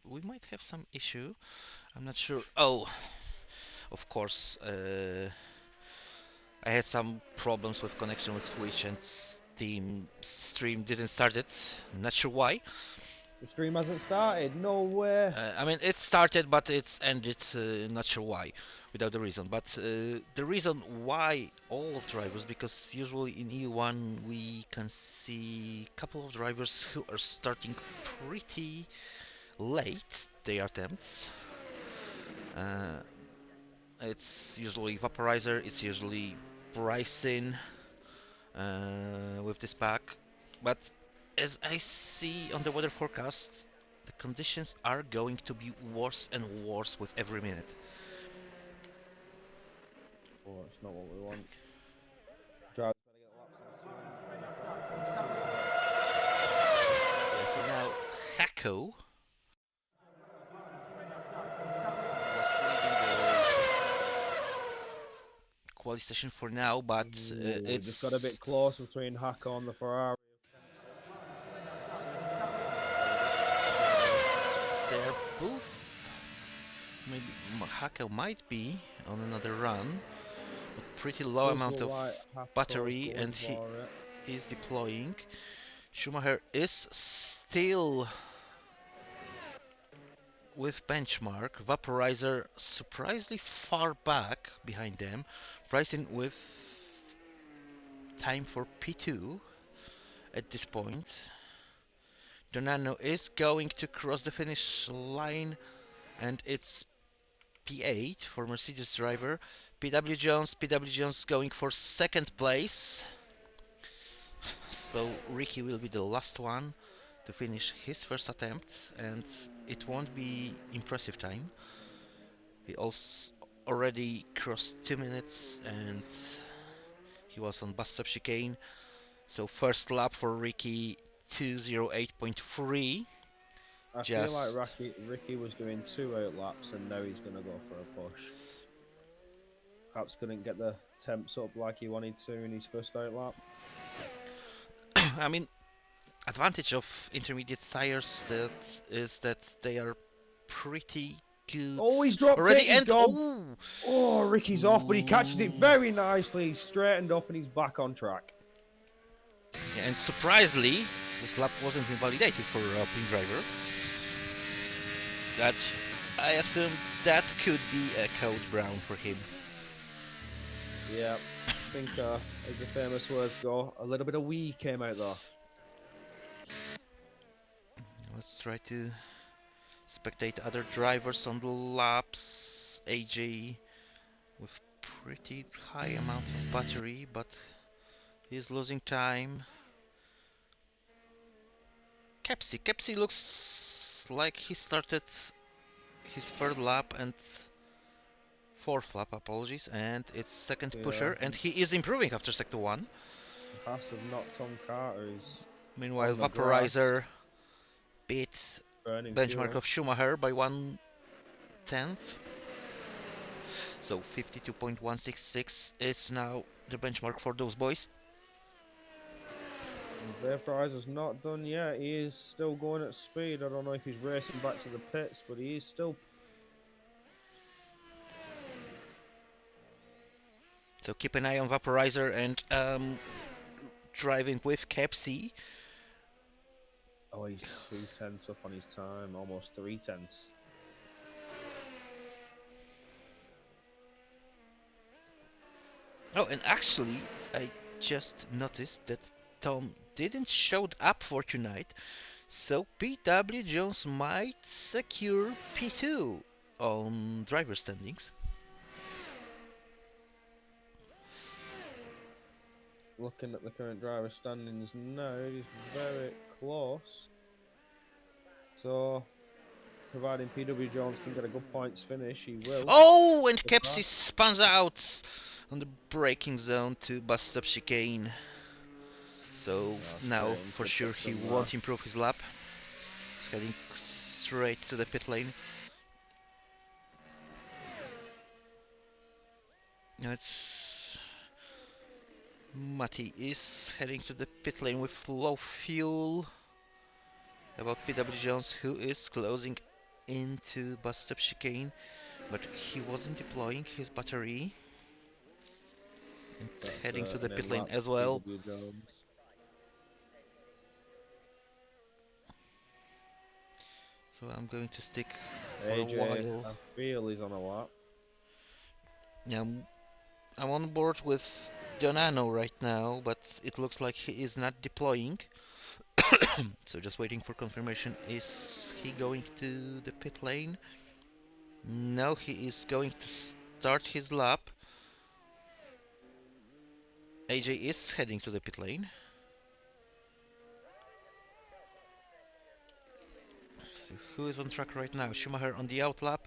we might have some issue. I'm not sure. Oh, of course. I had some problems with connection with Twitch and Steam stream didn't start it. Not sure why. The stream hasn't started. No way. I mean, it started, but it's ended. Not sure why, without the reason. But the reason why all of drivers, because usually in EU1 we can see a couple of drivers who are starting pretty late their attempts. Uh, it's usually Vaporizer, it's usually Bryson with this pack. But as I see on the weather forecast, the conditions are going to be worse and worse with every minute. Oh, it's not what we want. Driver's gotta get laps in For now, Hako was leading the quali session for now, but soon. Ooh, just got a it's bit close between Hako and the Ferrari. they're both. Maybe Hako might be on another run, but pretty low Does amount look of like Hako's battery, going and he for it. is deploying. Schumacher is still with benchmark. Vaporizer surprisingly far back behind them. Bryson with time for P2 at this point. Donano is going to cross the finish line, and it's P8 for Mercedes driver. PW Jones going for second place. So Ricky will be the last one to finish his first attempt, and it won't be impressive time. He also already crossed 2 minutes, and he was on bus stop chicane. So first lap for Ricky, 2:08.3. I feel like Just Ricky was doing 2 laps and now he's gonna go for a push. Perhaps couldn't get the temps up like he wanted to in his first outlap. I mean, advantage of intermediate tires that is that they are pretty good Oh, he's dropped it. already. He's And gone. oh, Oh, Ricky's off, but he catches it very nicely. He's straightened up and he's back on track. yeah, and surprisingly, this lap wasn't invalidated for pin driver. That I assume that could be a code brown for him. Yeah, I think as the famous words go, a little bit of wee came out though. Let's try to spectate other drivers on the laps. AJ with pretty high amount of battery, but he's losing time. Kepsi looks like he started his third lap and fourth lap, apologies, and it's second Yeah, pusher, and he is improving after sector one. Haas have knocked Tom Carter. He's Meanwhile, on the grass, Vaporizer beat burning benchmark fuel. of Schumacher by 1/10. So 52.166 is now the benchmark for those boys. Vaporizer's not done yet. He is still going at speed. I don't know if he's racing back to the pits, but he is still. So keep an eye on Vaporizer and driving with Kepsi. Oh, he's 2/10 up on his time, almost 3/10. Oh, and actually, I just noticed that Tom didn't showed up for tonight, so PW Jones might secure P2 on driver standings. Looking at the current driver standings now, he's very close. So, providing PW Jones can get a good points finish, he will. Oh, and Kepsi spans out on the braking zone to bus stop chicane. So now for sure he won't improve his lap. He's heading straight to the pit lane. Now it's Matti is heading to the pit lane with low fuel. about PW Jones, who is closing into bus stop chicane, but he wasn't deploying his battery and That's heading to the an pit lane elapsed as well. PW Jones. So I'm going to stick for a AJ, while. I feel he's on a lap. Yeah, I'm on board with Donano right now, but it looks like he is not deploying. So just waiting for confirmation. Is he going to the pit lane? No, he is going to start his lap. AJ is heading to the pit lane. So who is on track right now? Schumacher on the outlap,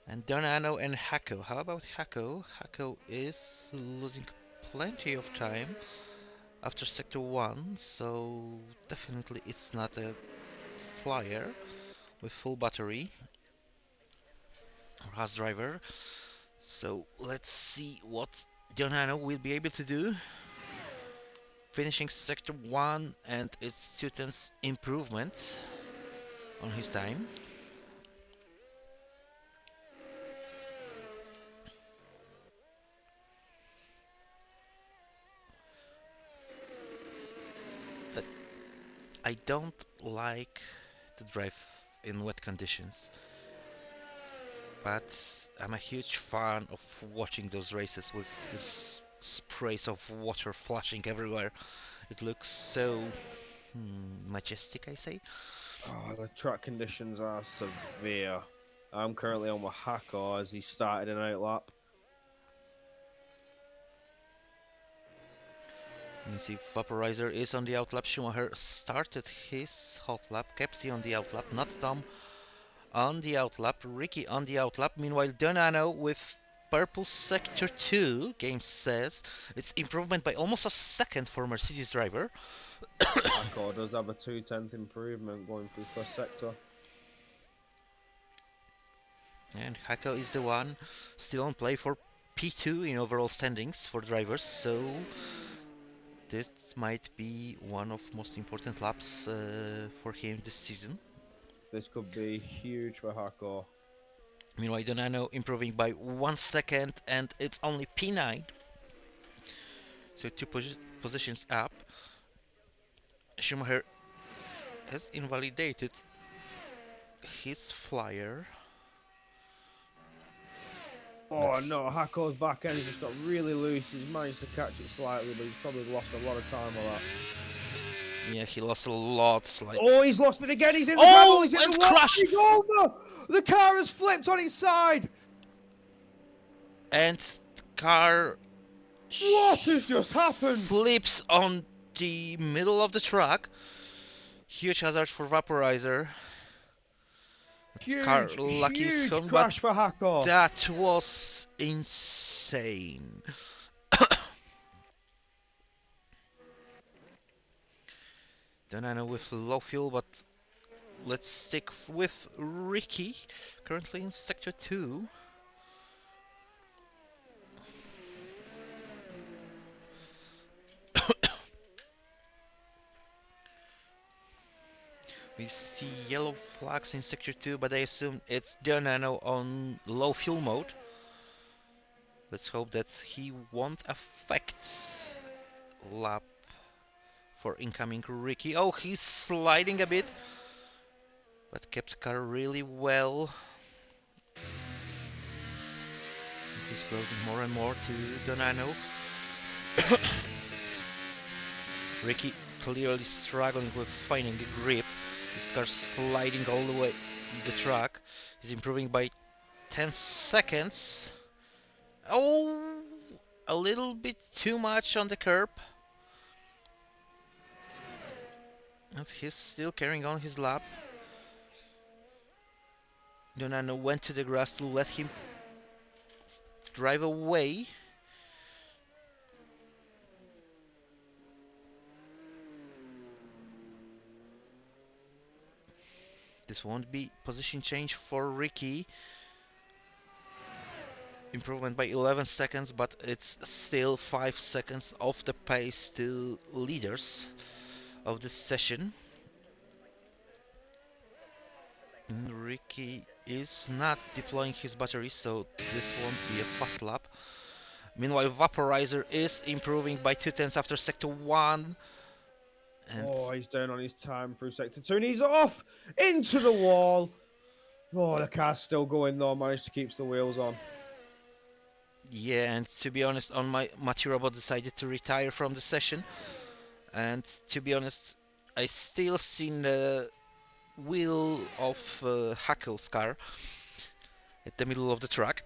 and Donano and Hako. How about Hako? Hako is losing plenty of time after sector 1, so definitely it's not a flyer with full battery or Haas driver. So let's see what Donano will be able to do. Finishing sector 1, and it's 2/10 improvement on his time. But I don't like to drive in wet conditions, but I'm a huge fan of watching those races with this sprays of water flashing everywhere. It looks so majestic, I say. Oh, the track conditions are severe. I'm currently on with Hako as he started an outlap. You can see Vaporizer is on the outlap. Schumacher started his hot lap. Kepsi on the outlap. Not Tom on the outlap. Ricky on the outlap. Meanwhile, Donano with purple sector 2. Game says it's improvement by almost a second for Mercedes driver. Hako does have a 2/10 improvement going through first sector. And Hako is the one still on play for P2 in overall standings for drivers. So this might be one of most important laps for him this season. This could be huge for Hako. Meanwhile, Donano improving by 1 second, and it's only P9. So two positions up. Schumacher has invalidated his flyer. Oh no, Hako's back end just got really loose. He's managed to catch it slightly, but he's probably lost a lot of time with that. Yeah, he lost a lot. Oh, he's lost it again. He's in the Oh, gravel. He's in and the water. crash! He's over. The car has flipped on its side. And car What has just happened? flips on the middle of the track. Huge hazard for Vaporizer. Car lucky is Huge home, crash but for Hako. that was insane. Donano with low fuel, but let's stick with Ricky, currently in sector 2. We see yellow flags in sector 2, but I assume it's Donano on low fuel mode. Let's hope that he won't affect lap for incoming Ricky. Oh, he's sliding a bit, but kept car really well. He's closing more and more to Donano. Ricky clearly struggling with finding a grip. His car sliding all the way the track. He's improving by 10 seconds. Oh, a little bit too much on the curb. And he's still carrying on his lap. Donano went to the grass to let him drive away. This won't be position change for Ricky. Improvement by 11 seconds, but it's still 5 seconds off the pace to leaders of this session. Ricky is not deploying his battery, so this won't be a fast lap. Meanwhile, Vaporizer is improving by 2 tenths after sector 1. And Oh, he's down on his time through sector 2, and he's off into the wall. Oh, the car's still going though. Managed to keep the wheels on. yeah, and to be honest, on my Maturabot decided to retire from the session. And to be honest, I still seen the wheel of Hako's car at the middle of the track.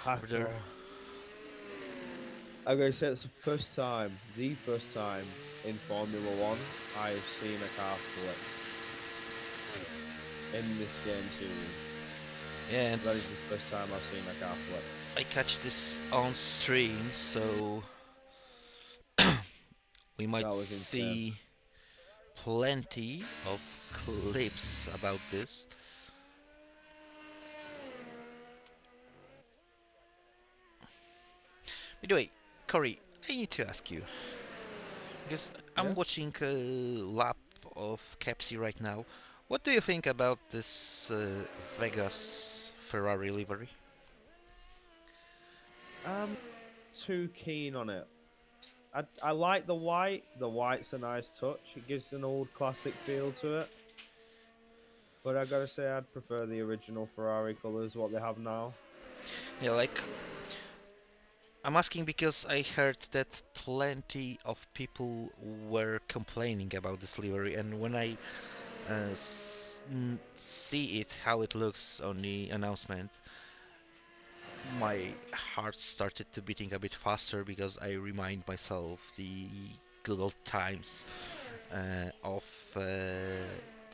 Over there. Hacko. I'm going to say it's the first time in Formula One I have seen a car flip in this game series. Yeah, and That is the first time I've seen a car flip. I catch this on stream, so we might That was insane. see plenty of clips about this. By the way, Corey, I need to ask you because I'm Yeah. watching a lap of Capsi right now. What do you think about this Vegas Ferrari livery? I'm too keen on it. I like the white. The white's a nice touch. It gives an old classic feel to it. But I gotta say, I'd prefer the original Ferrari colours, what they have now. Yeah, like I'm asking because I heard that plenty of people were complaining about this livery, and when I see it, how it looks on the announcement, my heart started to beating a bit faster because I remind myself the good old times of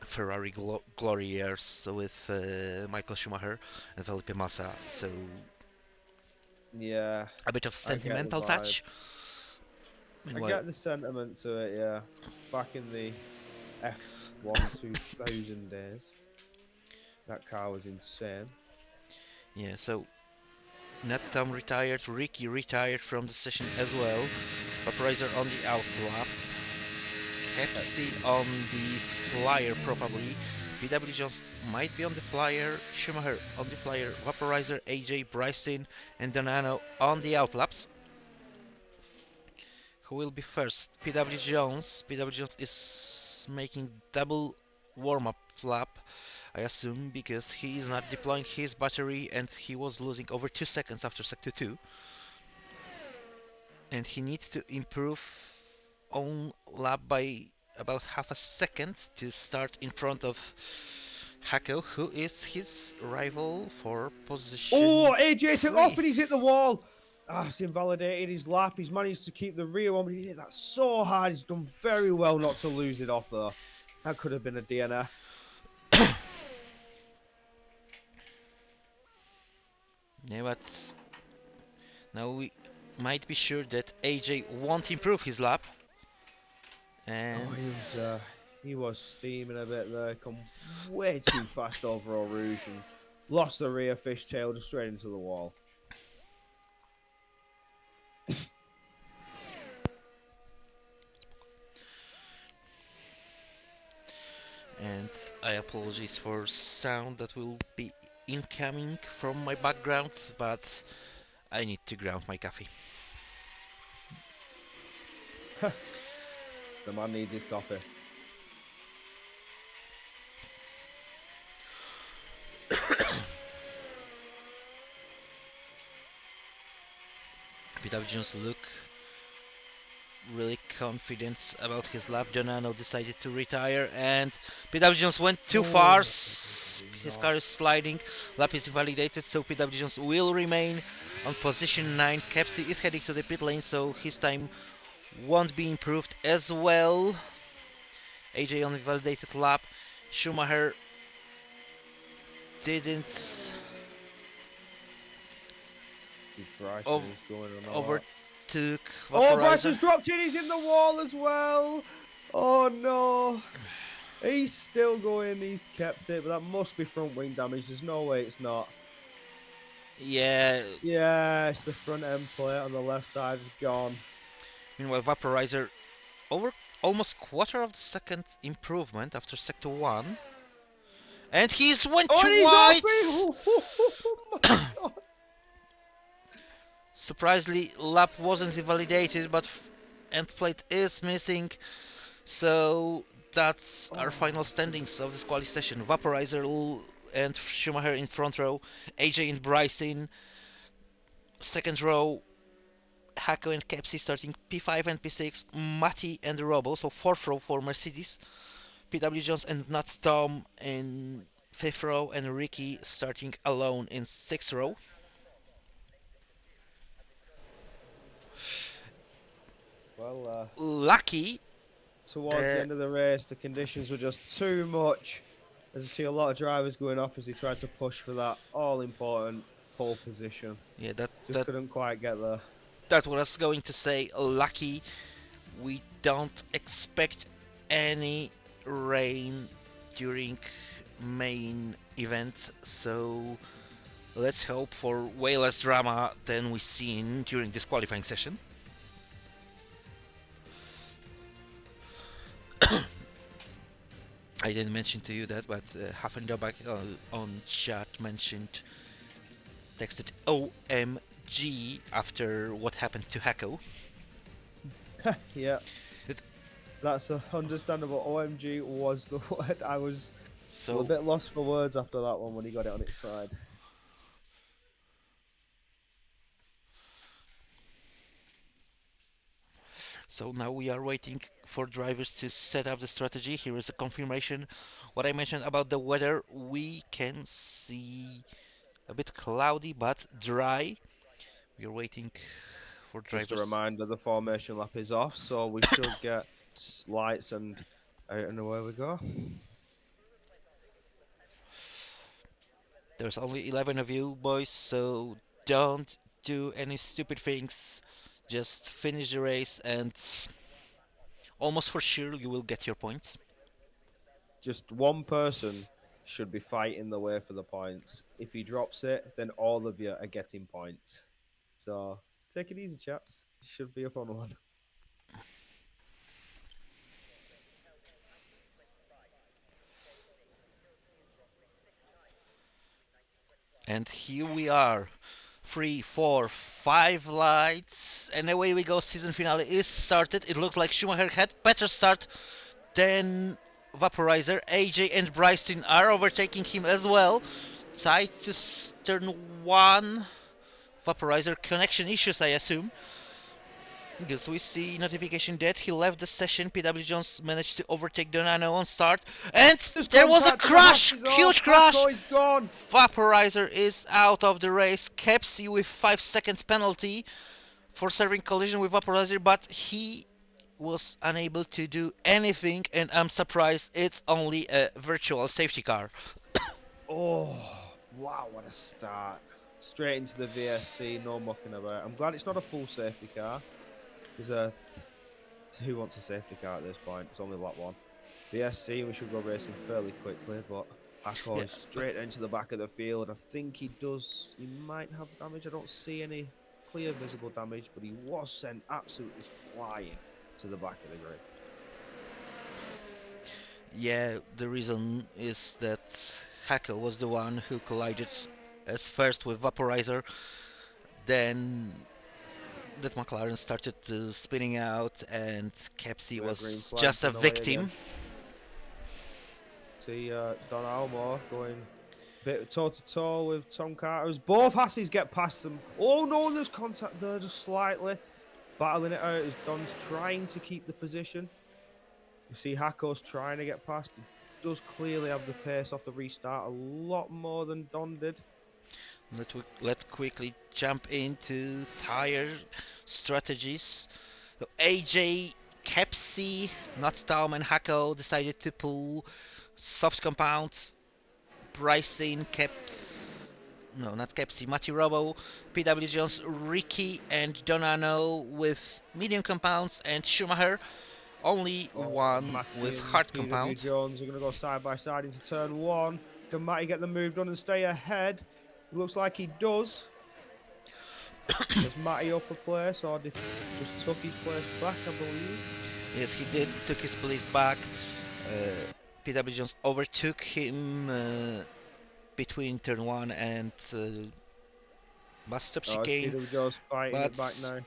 Ferrari glory years with Michael Schumacher and Felipe Massa. So Yeah, a bit of I get the sentimental vibe. touch. I Meanwhile, get the sentiment to it, yeah. Back in the F1 2000 days, that car was insane. yeah. So Nat Tom retired, Ricky retired from the session as well. Vaporizer on the out lap. Pepsi on the flyer probably. PW Jones might be on the flyer. Schumacher on the flyer. Vaporizer, AJ, Bryson, and Donano on the outlaps. Who will be first? PW Jones. PW Jones is making double warm-up lap, I assume, because he is not deploying his battery and he was losing over 2 seconds after sector 2. And he needs to improve on lap by about half a second to start in front of Hako, who is his rival for position Oh, AJ took off 3. and he's hit the wall. Ah, it's invalidated his lap. He's managed to keep the rear one, but he hit that so hard. He's done very well not to lose it off, though. That could have been a DNF. Yeah, but now we might be sure that AJ won't improve his lap. Oh, And he was steaming a bit there. Come way too fast over Eau Rouge and lost the rear fishtail just straight into the wall. and I apologize for sound that will be incoming from my background, but I need to ground my coffee. The man needs his coffee. PW Jones look really confident about his lap. Donano decided to retire, and PW Jones went too far. Oh, His car is sliding. Lap is invalidated, so PW Jones will remain on position 9. Kepsi is heading to the pit lane, so his time won't be improved as well. AJ on invalidated lap. Schumacher didn't See, Bryson ov- is going on a lot. overtook Oh, Vaporizer. Bryson's dropped in. He's in the wall as well. Oh, no. He's still going. He's kept it, but that must be front wing damage. There's no way it's not. Yeah. Yeah, it's the front end plate on the left side is gone. Meanwhile, Vaporizer over almost quarter of the second improvement after sector 1. And he's went Oh, to and he's off white! it! Oh my god! Surprisingly, lap wasn't invalidated, but end plate is missing. So that's our final Oh, standings of this quali session. Vaporizer and Schumacher in front row, AJ and Bryson second row, Hako and Kepsi starting P5 and P6, Matti and Robo, so fourth row for Mercedes, PW Jones and Nat Tom in fifth row, and Ricky starting alone in sixth row. well, Lucky towards the that end of the race, the conditions were just too much. As you see a lot of drivers going off as he tried to push for that all-important pole position. yeah Just couldn't quite get there. that what I was going to say. Lucky we don't expect any rain during main event, so let's hope for way less drama than we seen during this qualifying session. I didn't mention to you that, but Hafendabak on chat mentioned, texted OMG after what happened to Hako. Yeah, that's understandable. OMG was the word. I was a bit lost for words after that one when he got it on its side. So now we are waiting for drivers to set up the strategy. Here is a confirmation. What I mentioned about the weather, we can see a bit cloudy but dry. We are waiting for Just a drivers. reminder, the formation lap is off, so we should get lights and out and away we go. There's only 11 of you boys, so don't do any stupid things. Just finish the race and almost for sure you will get your points. Just one person should be fighting the way for the points. If he drops it, then all of you are getting points. So take it easy, chaps. Should be a fun one. And here we are. 3, 4, 5 lights, and away we go. Season finale is started. It looks like Schumacher had better start than Vaporizer. AJ and Bryson are overtaking him as well. Tied to turn 1. Vaporizer connection issues, I assume. Because we see notification that he left the session. PW Jones managed to overtake Donano on start, and There's there was a contact and the crash, hatch is off. huge crash. Hako is gone. Vaporizer is out of the race. Kepsi with 5-second penalty for serving collision with Vaporizer, but he was unable to do anything, and I'm surprised it's only a virtual safety car. Oh, wow, what a start. Straight into the VSC, no mucking about. I'm glad it's not a full safety car. Because who wants a safety car at this point? It's only lap 1. VSC, we should go racing fairly quickly, but Hako Yeah, is straight into the back of the field. I think he might have damage. I don't see any clear visible damage, but he was sent absolutely flying to the back of the grid. yeah, the reason is that Hako was the one who collided as first with Vaporizer, then that McLaren started spinning out, and Kepsi was just a victim. See Don Almore going bit toe to toe with Tom Carter as both Hassies get past them. Oh no, there's contact there just slightly. Battling it out as Don's trying to keep the position. You see Hako's trying to get past. He does clearly have the pace off the restart a lot more than Don did. Let's quickly jump into tire strategies. So AJ, Kepsi, not Tom and Hako decided to pull soft compounds. Bryson, no, not Kepsi, Matti Robo, PW Jones, Ricky, and Donano with medium compounds, and Schumacher only one Matty with and hard PW compound. Jones are going to go side by side into turn 1. Can Matty get the move done and stay ahead? It looks like he does. Does Matty up a place or just took his place back, I believe? Yes, he did. Took his place back. PW Jones overtook him between turn 1 and bus stop Oh, it's chicane, PW's fighting but it back now.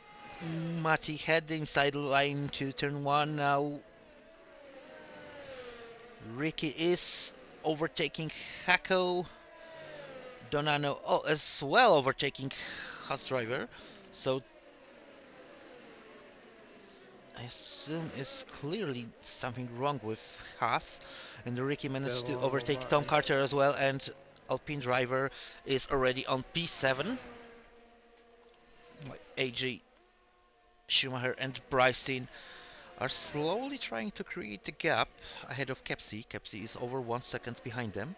Mati had the inside line to turn 1 now. Ricky is overtaking Hako. Donano as well overtaking Haas driver. So I assume it's clearly something wrong with Haas. And Ricky managed to Still overtake Tom Martin. Carter as well. And Alpine driver is already on P7. AJ, Schumacher and Bryson are slowly trying to create a gap ahead of Kepsi. Kepsi is over 1 second behind them.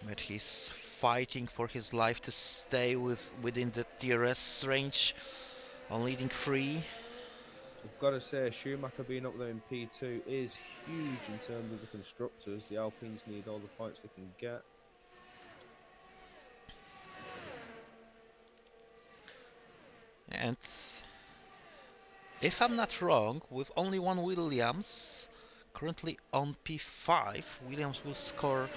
But he's fighting for his life to stay within the TRS range on leading 3. I've got to say, Schumacher being up there in P2 is huge in terms of the constructors. The Alpines need all the points they can get. And if I'm not wrong, with only one Williams currently on P5, Williams will score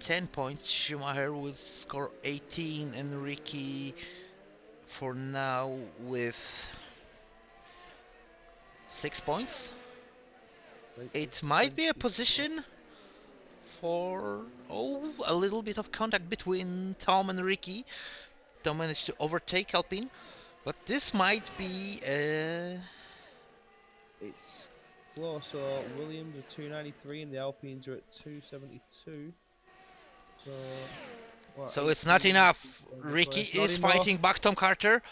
10 points, Schumacher will score 18, and Ricky for now with 6 points. It might be a 22. position for a little bit of contact between Tom and Ricky. Tom managed to overtake Alpine, but this might be It's close. So Williams are 293 and the Alpines are at 272. So, what, so it's not 18 enough. on the Ricky place. Not is enough. fighting back Tom Carter.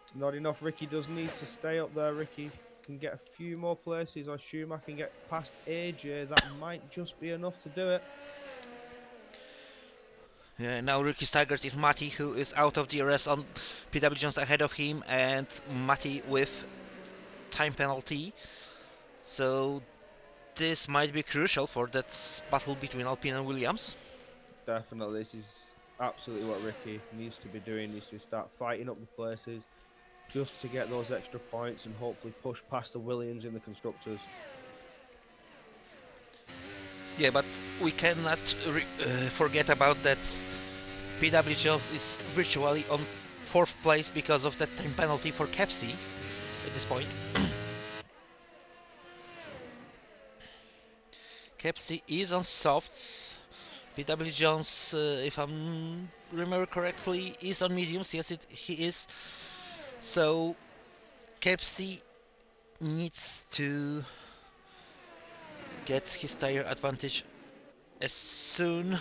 It's not enough. Ricky does need to stay up there. Ricky can get a few more places, or Schumacher can get past AJ. That might just be enough to do it. Now Ricky Steigert is Mati, who is out of DRS on PW Jones ahead of him, and Mati with time penalty. So this might be crucial for that battle between Alpine and Williams. Definitely, this is absolutely what Ricky needs to be doing. Needs to start fighting up the places just to get those extra points and hopefully push past the Williams in the constructors. Yeah, but we cannot forget about that. PW Jones is virtually on 4th place because of that time penalty for Kepsi at this point. Kepsi is on softs. PW Jones, if I remember correctly, is on mediums. Yes, he is. So Kepsi needs to get his tire advantage as soon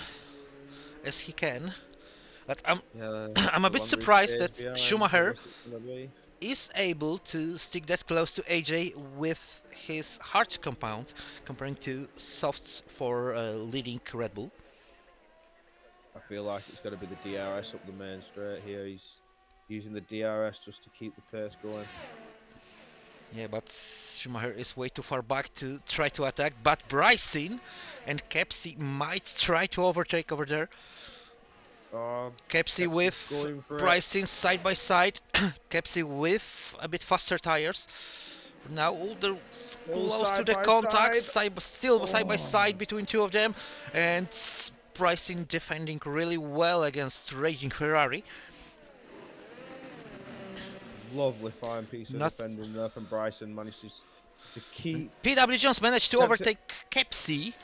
as he can. But Yeah, I'm a the bit longer he surprised stays that behind, the Schumacher worse it's gonna be. is able to stick that close to AJ with his hard compound, comparing to softs for leading Red Bull. I feel like it's got to be the DRS up the main straight here. He's using the DRS just to keep the pace going. Yeah, but Schumacher is way too far back to try to attack. But Bryson and Kepsi might try to overtake over there. Kepsi with going for it. Bryson side by side. Kepsi with a bit faster tires. Now all the close to side the by contact, side. still side by Oh. side between two of them, and Bryson defending really well against Raging Ferrari. Lovely fine piece of Not defending there from Bryson. Manages to keep. PW Jones managed to Kepsi- overtake Kepsi.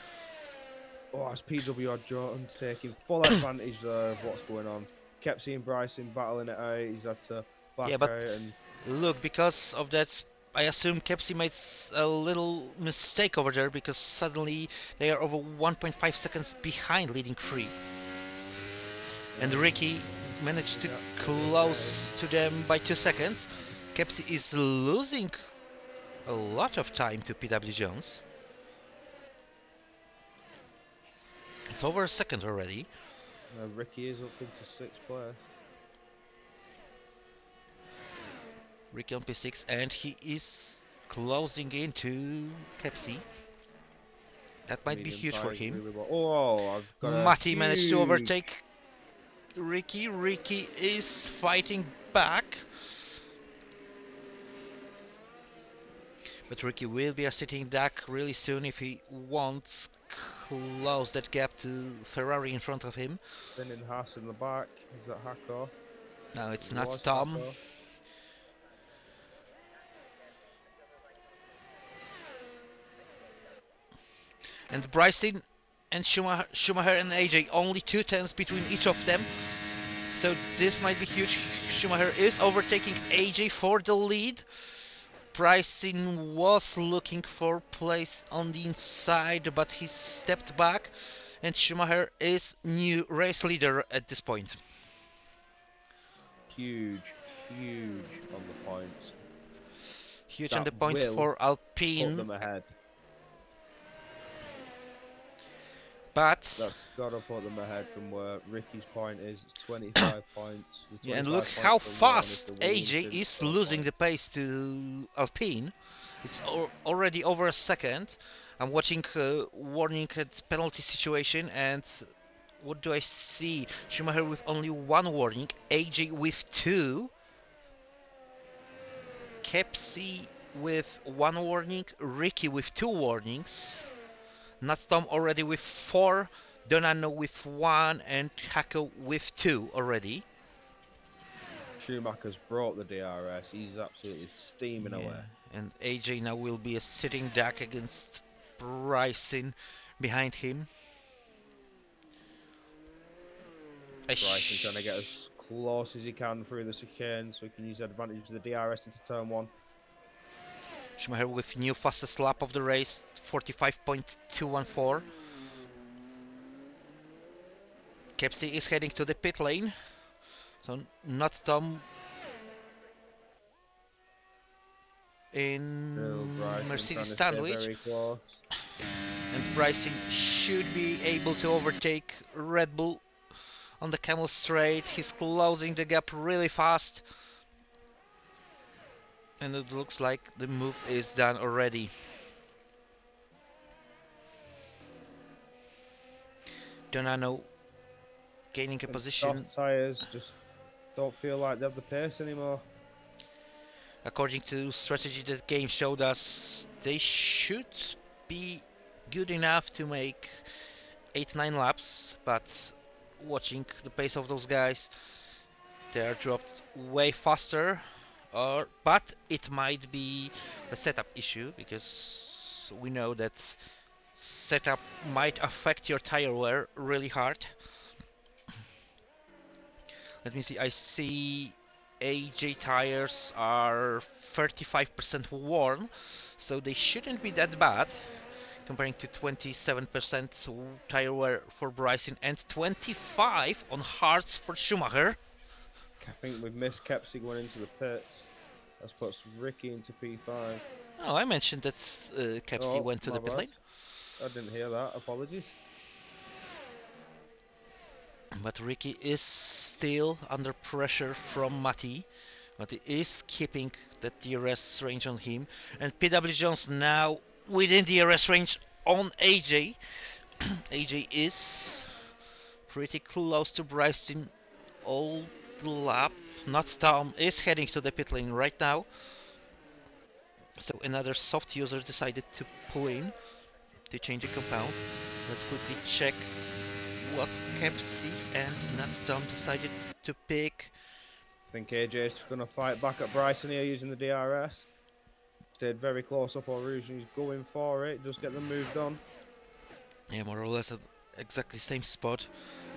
Oh, it's PWR Jones taking full advantage there of what's going on. Kepsi and Bryson battling it out. He's had to back Yeah, but out and look, because of that, I assume Kepsi made a little mistake over there because suddenly they are over 1.5 seconds behind leading 3. And Ricky managed to close to them by 2 seconds. Kepsi is losing a lot of time to PW Jones. It's over a second already. Ricky is up into 6th place. Ricky on P6, and he is closing into Kepsi. That might be Medium huge for tires him. really well. Oh, I've got a Mati managed to huge- overtake Ricky. Ricky is fighting back. But Ricky will be a sitting duck really soon if he wants close that gap to Ferrari in front of him. Spinning Haas in the back. Is that Hako? No, it's It not was Tom. Hako. And Bryson and Schumacher and AJ, only 2 tenths between each of them. So this might be huge. Schumacher is overtaking AJ for the lead. Bryson was looking for place on the inside, but he stepped back. And Schumacher is new race leader at this point. Huge on the points. Huge on That the points will for put Alpine. them ahead. But That's gotta put them ahead from where Ricky's point is. It's 25 points. The yeah, and 25 look points how for Warren if fast the Williams AJ didn't is score losing the points. pace to Alpine. It's already over a second. I'm watching warning at penalty situation, and what do I see? Schumacher with only one warning, AJ with two, Kepsi with one warning, Ricky with two warnings, Not Tom already with four, Donano with one, and Hako with two already. Schumacher's brought the DRS. He's absolutely steaming away. And AJ now will be a sitting duck against Bryson behind him. Bryson trying to get as close as he can through the chicane so he can use the advantage of the DRS into turn one. Schumacher with new fastest lap of the race, 45.214. Kepsi is heading to the pit lane. So not Tom in Mercedes sandwich. Very close. And Bryson should be able to overtake Red Bull on the Camel Straight. He's closing the gap really fast. And it looks like the move is done already. Donano gaining a position. Soft tyres just don't feel like they have the pace anymore. According to strategy that game showed us, they should be good enough to make 8-9 laps, but watching the pace of those guys, they are dropped way faster. But it might be a setup issue, because we know that setup might affect your tire wear really hard. Let me see, I see AJ tires are 35% worn, so they shouldn't be that bad, comparing to 27% tire wear for Bryson and 25 on hards for Schumacher. I think we've missed Kepsi going into the pits. That puts Ricky into P5. Oh, I mentioned that Kepsi went to the pit lane. I didn't hear that. Apologies. But Ricky is still under pressure from Matti. Matti is keeping the DRS range on him. And PW Jones now within DRS range on AJ. AJ is pretty close to Bryson all the lap. Not Tom is heading to the pit lane right now. So another soft user decided to pull in to change the compound. Let's quickly check what Kepsi and not Tom decided to pick. I think AJ's going to fight back at Bryson here using the DRS. Stayed very close up on Rouge and he's going for it. Just get the move done. Yeah, more or less at exactly same spot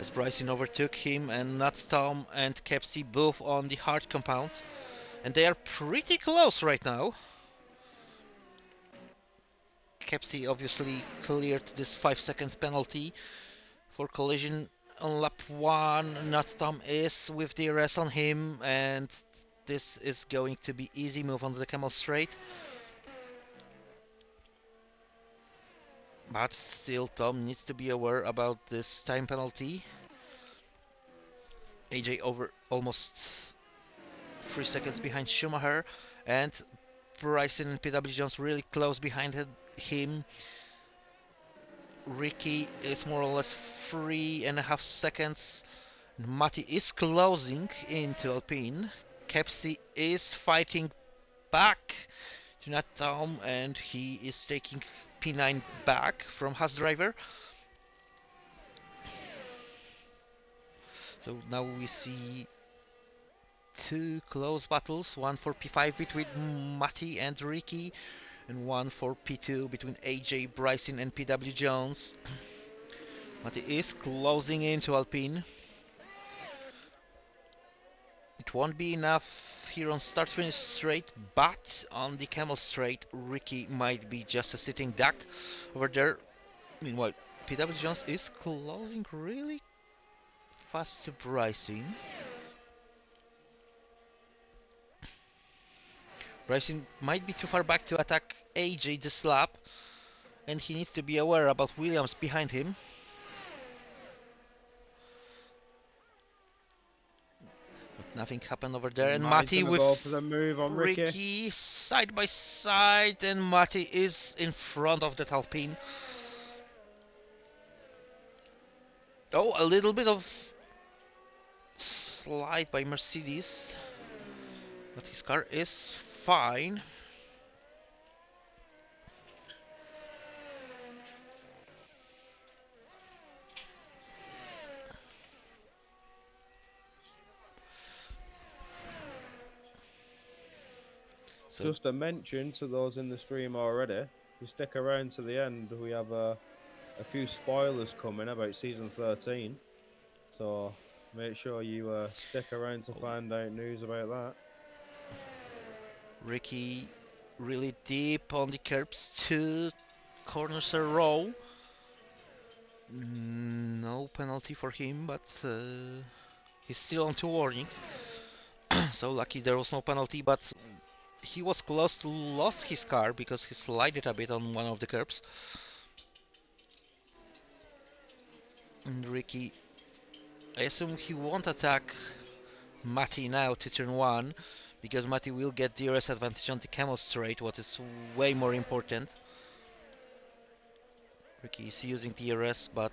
as Bryson overtook him, and not Tom and Kepsi both on the hard compound. And they are pretty close right now. Kepsi obviously cleared this 5 seconds penalty for collision on lap 1. Not Tom is with DRS on him, and this is going to be easy move on the Camel Straight. But still Tom needs to be aware about this time penalty. AJ over almost 3 seconds behind Schumacher, and Bryson and PW Jones really close behind him. Ricky is more or less 3.5 seconds. Matti is closing into Alpine. Kepsi is fighting back to Nat Tom, and he is taking P9 back from Haas driver. So now we see two close battles, one for P5 between Matty and Ricky, and one for P2 between AJ, Bryson and PW Jones. Matty is closing into Alpine. It won't be enough here on start finish straight, but on the camel straight, Ricky might be just a sitting duck over there. Meanwhile, PW Jones is closing really fast to Bryson. Bryson might be too far back to attack AJ this lap, and he needs to be aware about Williams behind him. But nothing happened over there, and Matty's Matty gonna with go for the move on Ricky. Ricky side by side, and Matty is in front of that Alpine. Oh, a little bit of slide by Mercedes, but his car is fine. So just a mention to those in the stream already. If you stick around to the end, we have a few spoilers coming about season 13. So make sure you stick around to find out news about that. Ricky really deep on the curbs, 2 corners a row. No penalty for him, but he's still on 2 warnings. So lucky there was no penalty, but he was close to lost his car because he slided a bit on one of the curbs. And Ricky, I assume he won't attack Matty now to turn 1, because Matty will get DRS advantage on the camel straight, what is way more important. Ricky is using DRS, but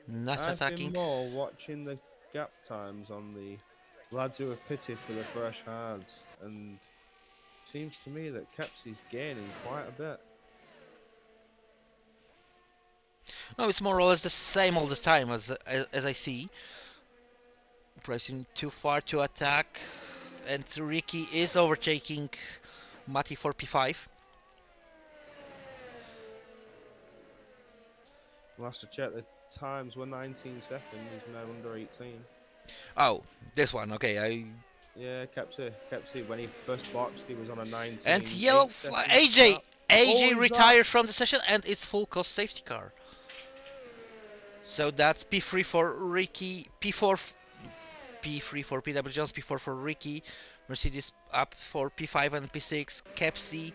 not I've attacking. been more watching the gap times on the lads who have pitted for the fresh hards, and it seems to me that Kepsi's gaining quite a bit. No, it's more or less the same all the time as I see. Pressing too far to attack, and Ricky is overtaking Matty for P5. Last to check, the times were 19 seconds. He's now under 18. Oh, this one, okay. Yeah, Kepsi. When he first boxed, he was on a 19. And yellow flag. AJ Oh, retired from the session, and it's full cost safety car. So that's P3 for Ricky, P3 for PW Jones, P4 for Ricky, Mercedes up for P5 and P6, Kepsi,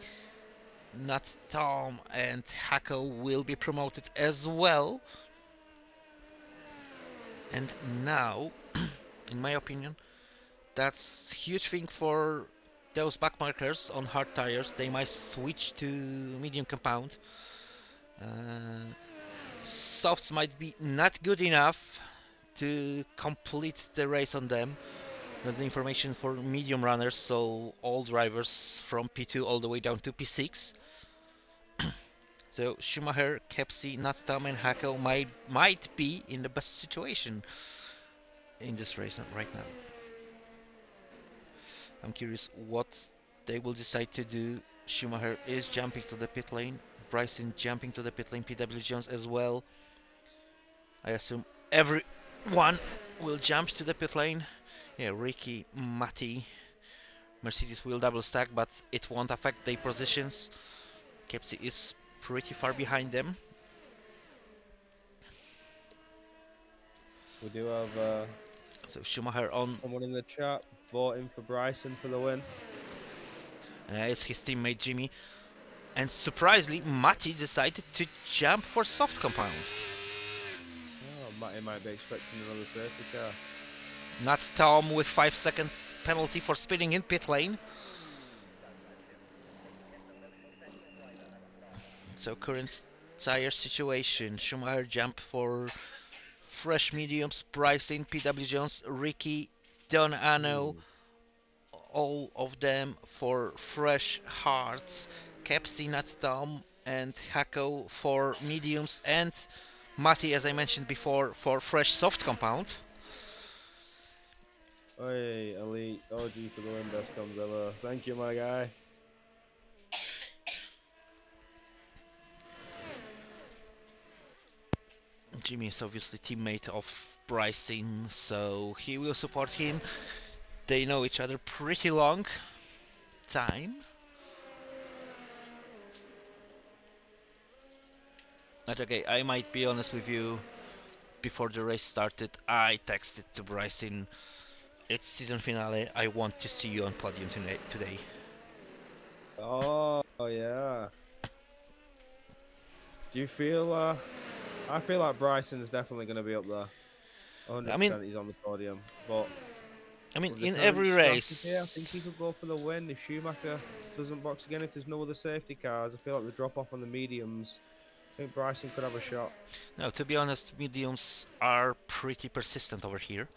Nat Tom and Hako will be promoted as well. And now, in my opinion, that's huge thing for those backmarkers on hard tires. They might switch to medium compound. Softs might be not good enough to complete the race on them. That's the information for medium runners, so all drivers from P2 all the way down to P6. So Schumacher, Kepsi, Nattam and Hako might be in the best situation in this race right now. I'm curious what they will decide to do. Schumacher is jumping to the pit lane, Bryson jumping to the pit lane, PW Jones as well. I assume everyone will jump to the pit lane. Yeah, Ricky, Matty, Mercedes will double stack, but it won't affect their positions. Kepsi is pretty far behind them. we do have So Schumacher on. someone in the chat voting for Bryson for the win. It's his teammate Jimmy. And surprisingly, Matty decided to jump for soft compound. Oh, Matty might be expecting another safety car. Not Tom with 5-second penalty for spinning in pit lane. So current tire situation, Schumacher jump for fresh mediums, Bryson, PW Jones, Ricky, Don Anno all of them for fresh hearts, Capstin at Tom and Hako for mediums, and Mati, as I mentioned before, for fresh soft compound. Hey, Elite OG for the win, best comes ever. Thank you, my guy. Jimmy is obviously teammate of Bryson, so he will support him. They know each other pretty long time. But okay, I might be honest with you. Before the race started, I texted to Bryson, it's season finale. I want to see you on podium today. Oh, yeah. Do you feel, I feel like Bryson's definitely going to be up there. I mean, 100% he's on the podium. But with the in current every strategy, I think race. he could go for the win if Schumacher doesn't box again. If there's no other safety cars, I feel like the drop off on the mediums. I think Bryson could have a shot. No, to be honest, mediums are pretty persistent over here.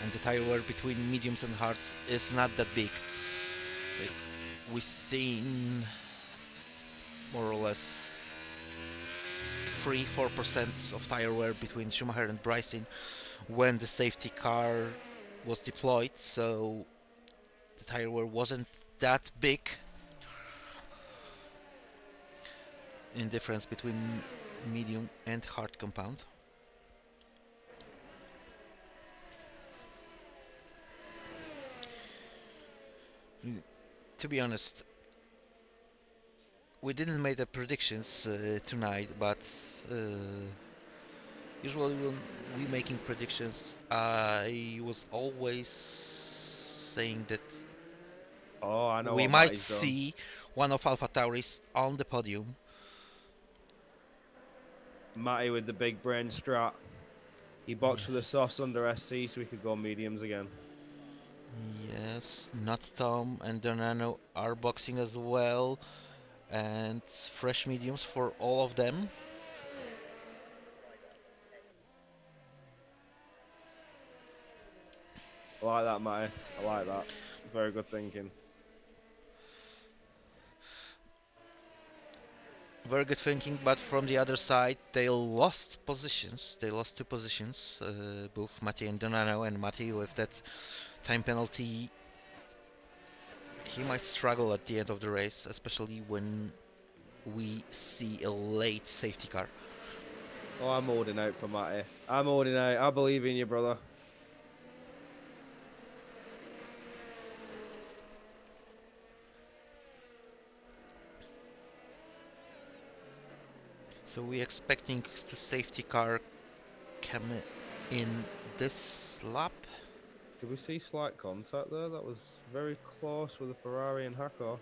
And the tire wear between mediums and hards is not that big. We've seen more or less 3-4% of tire wear between Schumacher and Bryson when the safety car was deployed, so the tire wear wasn't that big in difference between medium and hard compound. To be honest, we didn't make the predictions tonight, but uh, usually when we making predictions, I was always saying that Oh, I know we what might Matty's done. see one of Alpha Tauris on the podium. Matty with the big brain strat. He Yeah. boxed for the softs under SC so we could go mediums again. Yes, not Tom and Donano are boxing as well, and fresh mediums for all of them. I like that, Matty. I like that. Very good thinking. Very good thinking, but from the other side, they lost positions. They lost 2 positions, both Mati and Donano, and Mati with that time penalty, he might struggle at the end of the race, especially when we see a late safety car. Oh, I'm holding out for Matty. I'm holding out. I believe in you, brother. So we're expecting the safety car come in this lap. Did we see slight contact there? That was very close with the Ferrari and Hako.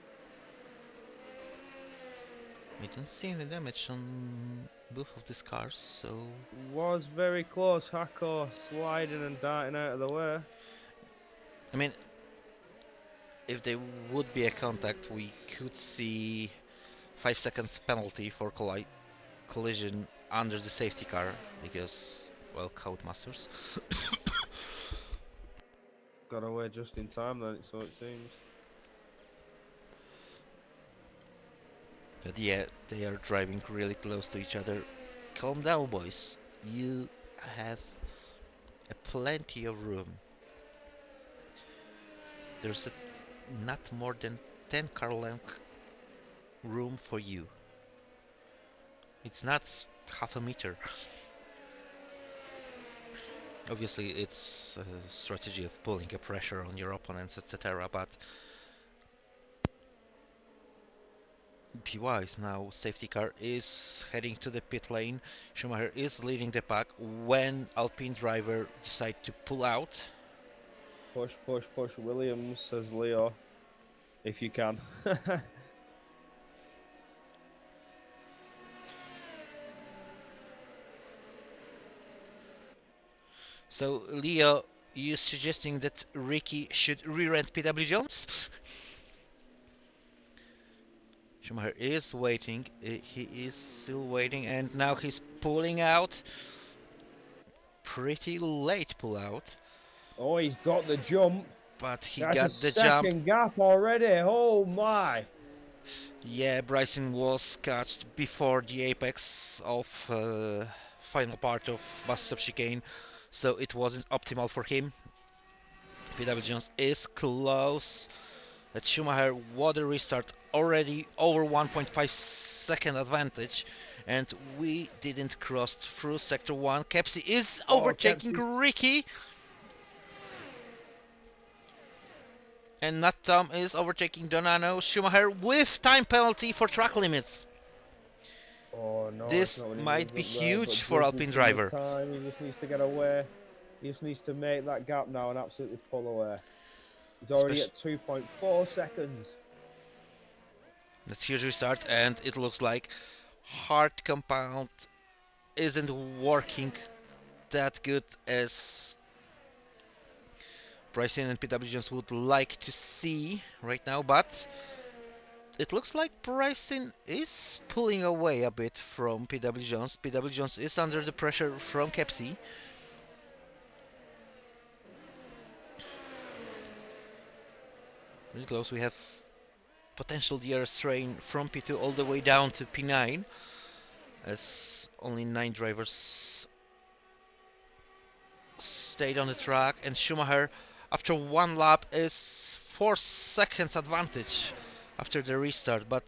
We don't see any damage on both of these cars, so Was very close. Hako sliding and darting out of the way. I mean, if there would be a contact, we could see 5 seconds penalty for collision under the safety car because, well, Codemasters. Got away just in time then, so it seems. But yeah, they are driving really close to each other. Calm down, boys. You have a plenty of room. There's not more than 10 car length room for you. It's not half a meter. Obviously, it's a strategy of pulling a pressure on your opponents, etc. But be wise now. Safety car is heading to the pit lane. Schumacher is leading the pack when Alpine driver decide to pull out. Push, push, push. Williams, says Leo. If you can. So, Leo, you suggesting that Ricky should re-rent PW Jones? Schumacher is waiting. He is still waiting, and now he's pulling out. Pretty late pull out. Oh, he's got the jump. but he That's a got the jump. second gap already. Oh my. Yeah, Bryson was catched before the apex of final part of bus stop chicane, so it wasn't optimal for him. PW Jones is close. At Schumacher, water restart already over 1.5 second advantage, and we didn't cross through sector 1. Kepsi is Oh, overtaking Kepsi's. Ricky, and Nat Tom is overtaking Donano. Schumacher with time penalty for track limits. Oh no, it's This not when he might moves be up there, huge but for gives Alpine him the driver. time. He just needs to get away. He just needs to make that gap now and absolutely pull away. He's already at 2.4 seconds. Let's huge restart, and it looks like hard compound isn't working that good as Bryson and PW Jones would like to see right now, but it looks like Bryson is pulling away a bit from PW Jones. PW Jones is under the pressure from Kepsi. Really close. We have potential DRS train from P2 all the way down to P9, as only 9 drivers stayed on the track, and Schumacher after one lap is 4 seconds advantage after the restart, but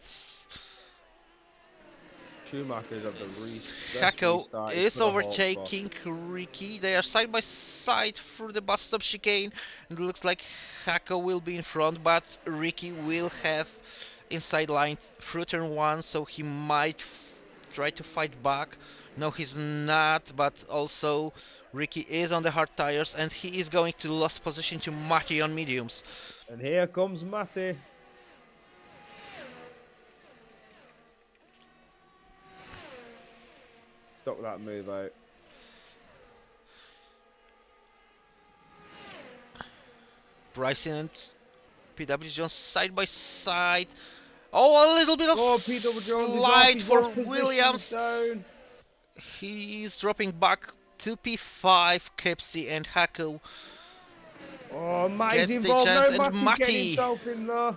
Schumacher's had the best Hako restart he is could have hoped for. overtaking Ricky. They are side by side through the bus stop chicane, and it looks like Hako will be in front, but Ricky will have inside line through turn 1, so he might try to fight back. No, he's not, but also Ricky is on the hard tires, and he is going to lose position to Matty on mediums. And here comes Matty. Stuck that move out. Bryson and PW Jones side by side. Oh, a little bit of Peter Jones is off. slide He's for lost positions Williams. down. He's dropping back to P5. Kepsi and Hako Oh, Matty's get the involved chance, now. and Matty's getting himself in there.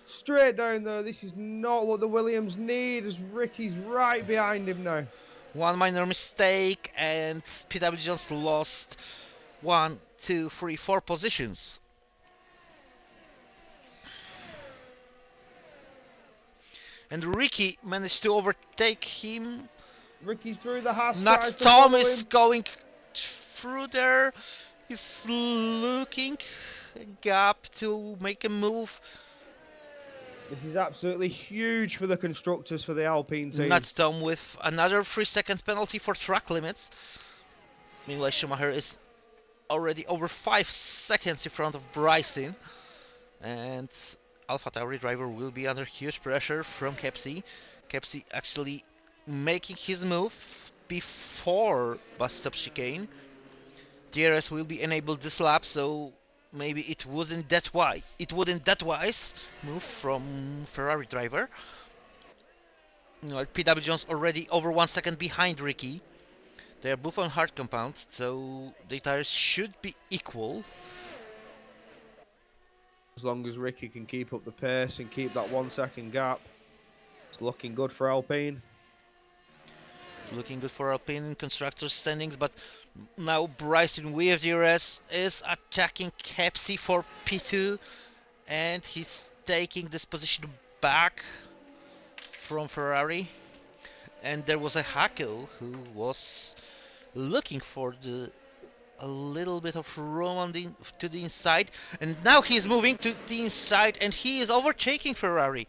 Straight down there. This is not what the Williams need, as Ricky's right behind him now. One minor mistake, and PW Jones lost 1, 2, 3, 4 positions. And Ricky managed to overtake him. Ricky's through the Haas. Not Tom is going through there. He's looking a gap to make a move. This is absolutely huge for the constructors for the Alpine team. Not Tom with another 3-second penalty for track limits. Meanwhile, Schumacher is already over 5 seconds in front of Bryson. And AlphaTauri driver will be under huge pressure from Kepsi. Kepsi actually making his move before bus stop chicane. DRS will be enabled this lap, so maybe it wouldn't that wise move from Ferrari driver. PW Jones already over 1 second behind Ricky. They are both on hard compound, so the tires should be equal. As long as Ricky can keep up the pace and keep that 1 second gap, it's looking good for Alpine. It's looking good for Alpine in constructors standings, but now Bryson with DRS is attacking Kepsi for P2, and he's taking this position back from Ferrari. And there was a Hako who was looking for a little bit of room to the inside, and now he's moving to the inside, and he is overtaking Ferrari.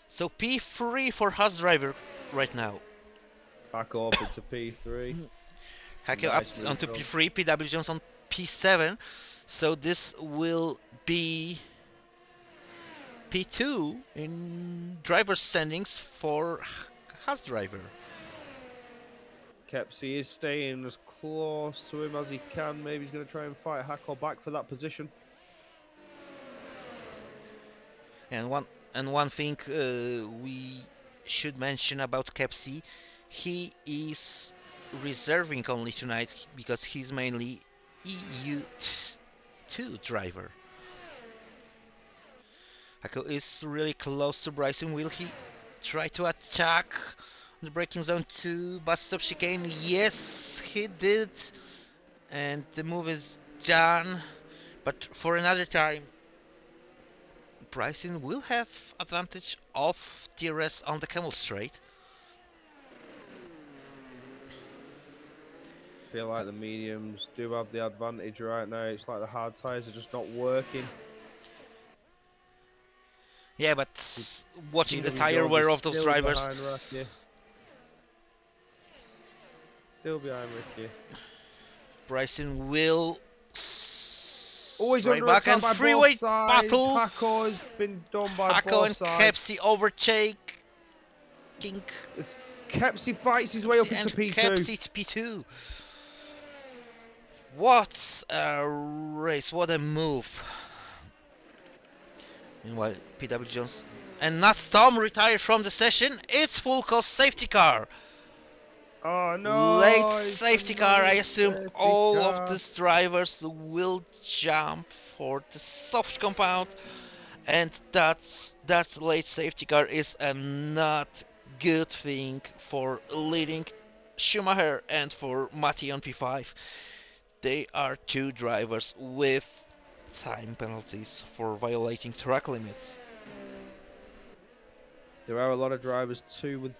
So P3 for Haas driver right now. Back up into P3. Hako nice up onto P3, PW Jones on P7. So this will be P2 in driver standings for Haas driver. Kepsi is staying as close to him as he can. Maybe he's going to try and fight Hako back for that position. And one thing we should mention about Kepsi, he is reserving only tonight because he's mainly EU2 driver. Hako is really close to Bryson. Will he try to attack the braking zone 2 bus stop chicane? Yes, he did. And the move is done. But for another time, Bryson will have advantage of DRS on the Camel Straight. I feel like the mediums do have the advantage right now. It's like the hard tyres are just not working. Yeah, but watching the PW tire Jones wear is of those still drivers. behind Ricky. Still behind Ricky. Bryson will Always straight under back attack and by freeway both sides. battle. Hako has been done by Hako both and sides. Kepsi overtaking. Kepsi fights his way up into And P2. Kepsi to P2. What a race, what a move. Meanwhile, PW Jones and not Tom retired from the session. It's full cost safety car. Oh no! Late It's safety car. I another assume safety all of car. these drivers will jump for the soft compound, and that late safety car is a not good thing for leading Schumacher and for Matti on P5. They are two drivers with time penalties for violating track limits. There are a lot of drivers too with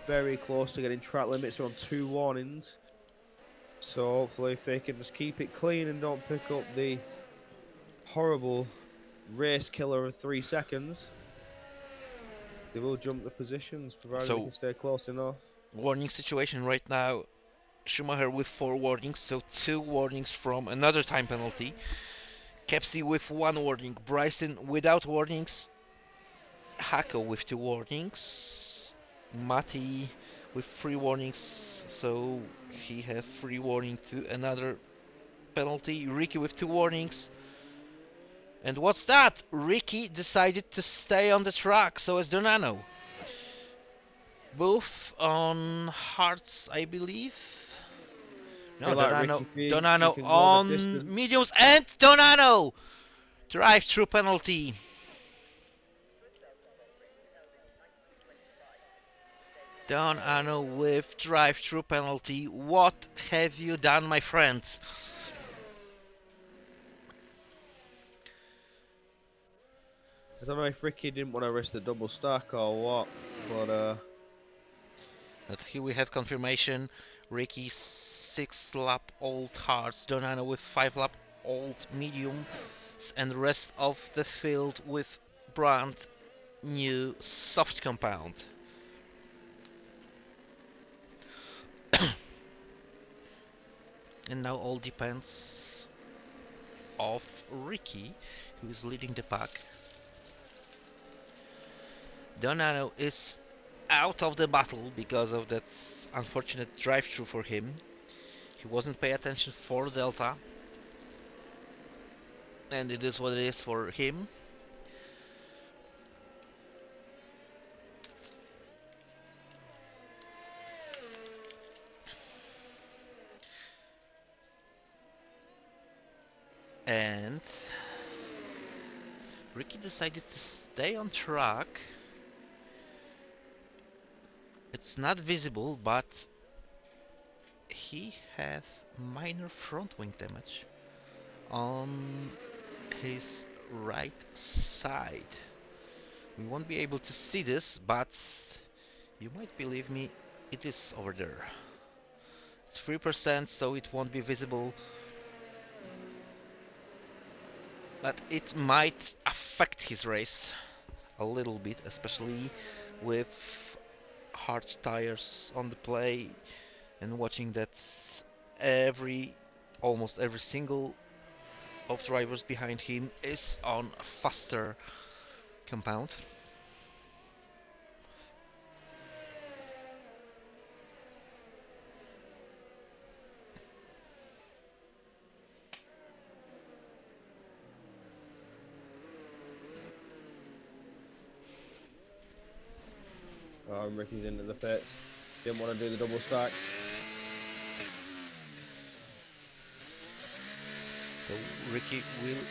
very close to getting track limits on 2 warnings. So hopefully if they can just keep it clean and don't pick up the horrible race killer of 3 seconds, they will jump the positions provided they So can stay close enough. warning situation right now. Schumacher with 4 warnings, so 2 warnings from another time penalty. Kepsi with 1 warning, Bryson without warnings, Hako with 2 warnings, Matti with 3 warnings, so he have 3 warning to another penalty, Ricky with 2 warnings. And what's that? Ricky decided to stay on the track, so is Donano. Both on hards, I believe. No, Like Donano, Ricky thinks he Donano can go the on distance. mediums, and Donano! Drive-through penalty. Donano with drive-through penalty. What have you done, my friend? I don't know if Ricky didn't want to risk the double stack or what, but But here we have confirmation. Ricky 6-lap old hards, Donano with 5-lap old medium, and the rest of the field with brand new soft compound. And now all depends of Ricky, who is leading the pack. Donano is out of the battle because of that unfortunate drive-through for him. He wasn't paying attention for Delta, and it is what it is for him. And Ricky decided to stay on track. It's not visible, but he had minor front wing damage on his right side. We won't be able to see this, but you might believe me, it is over there. It's 3%, so it won't be visible, but it might affect his race a little bit, especially with hard tires on the play and watching that almost every single of drivers behind him is on a faster compound. Ricky's into the pits. Didn't want to do the double stack. So Ricky will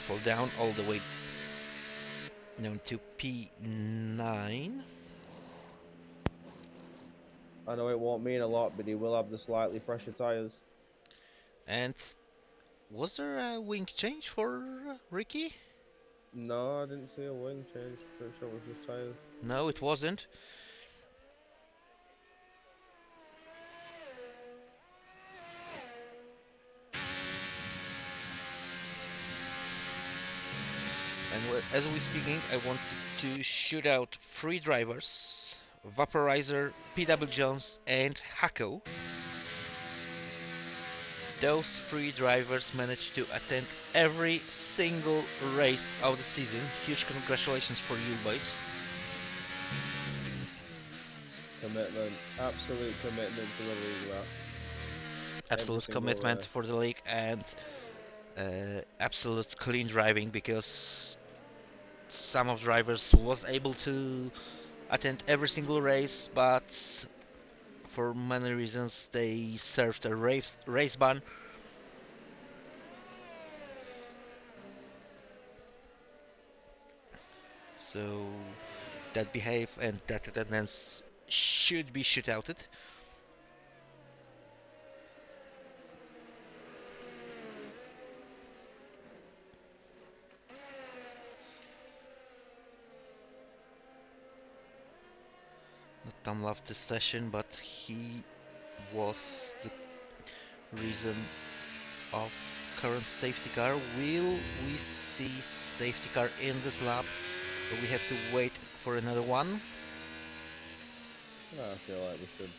fall down all the way down to P9. I know it won't mean a lot, but he will have the slightly fresher tyres. And was there a wing change for Ricky? No, I didn't see a wing change. Pretty sure it was just tyres. No, it wasn't. And as we speaking, I want to shoot out 3 drivers: Vaporizer, PW Jones, and Hako. Those 3 drivers managed to attend every single race of the season. Huge congratulations for you boys. Commitment. Absolute commitment to the league, that. Absolute commitment for the league and absolute clean driving, because some of drivers was able to attend every single race, but for many reasons they served a race ban. So that behave and that attendance should be shootouted. Tom loved this session, but he was the reason of current safety car. Will we see safety car in this lap, or we have to wait for another one? I feel like we should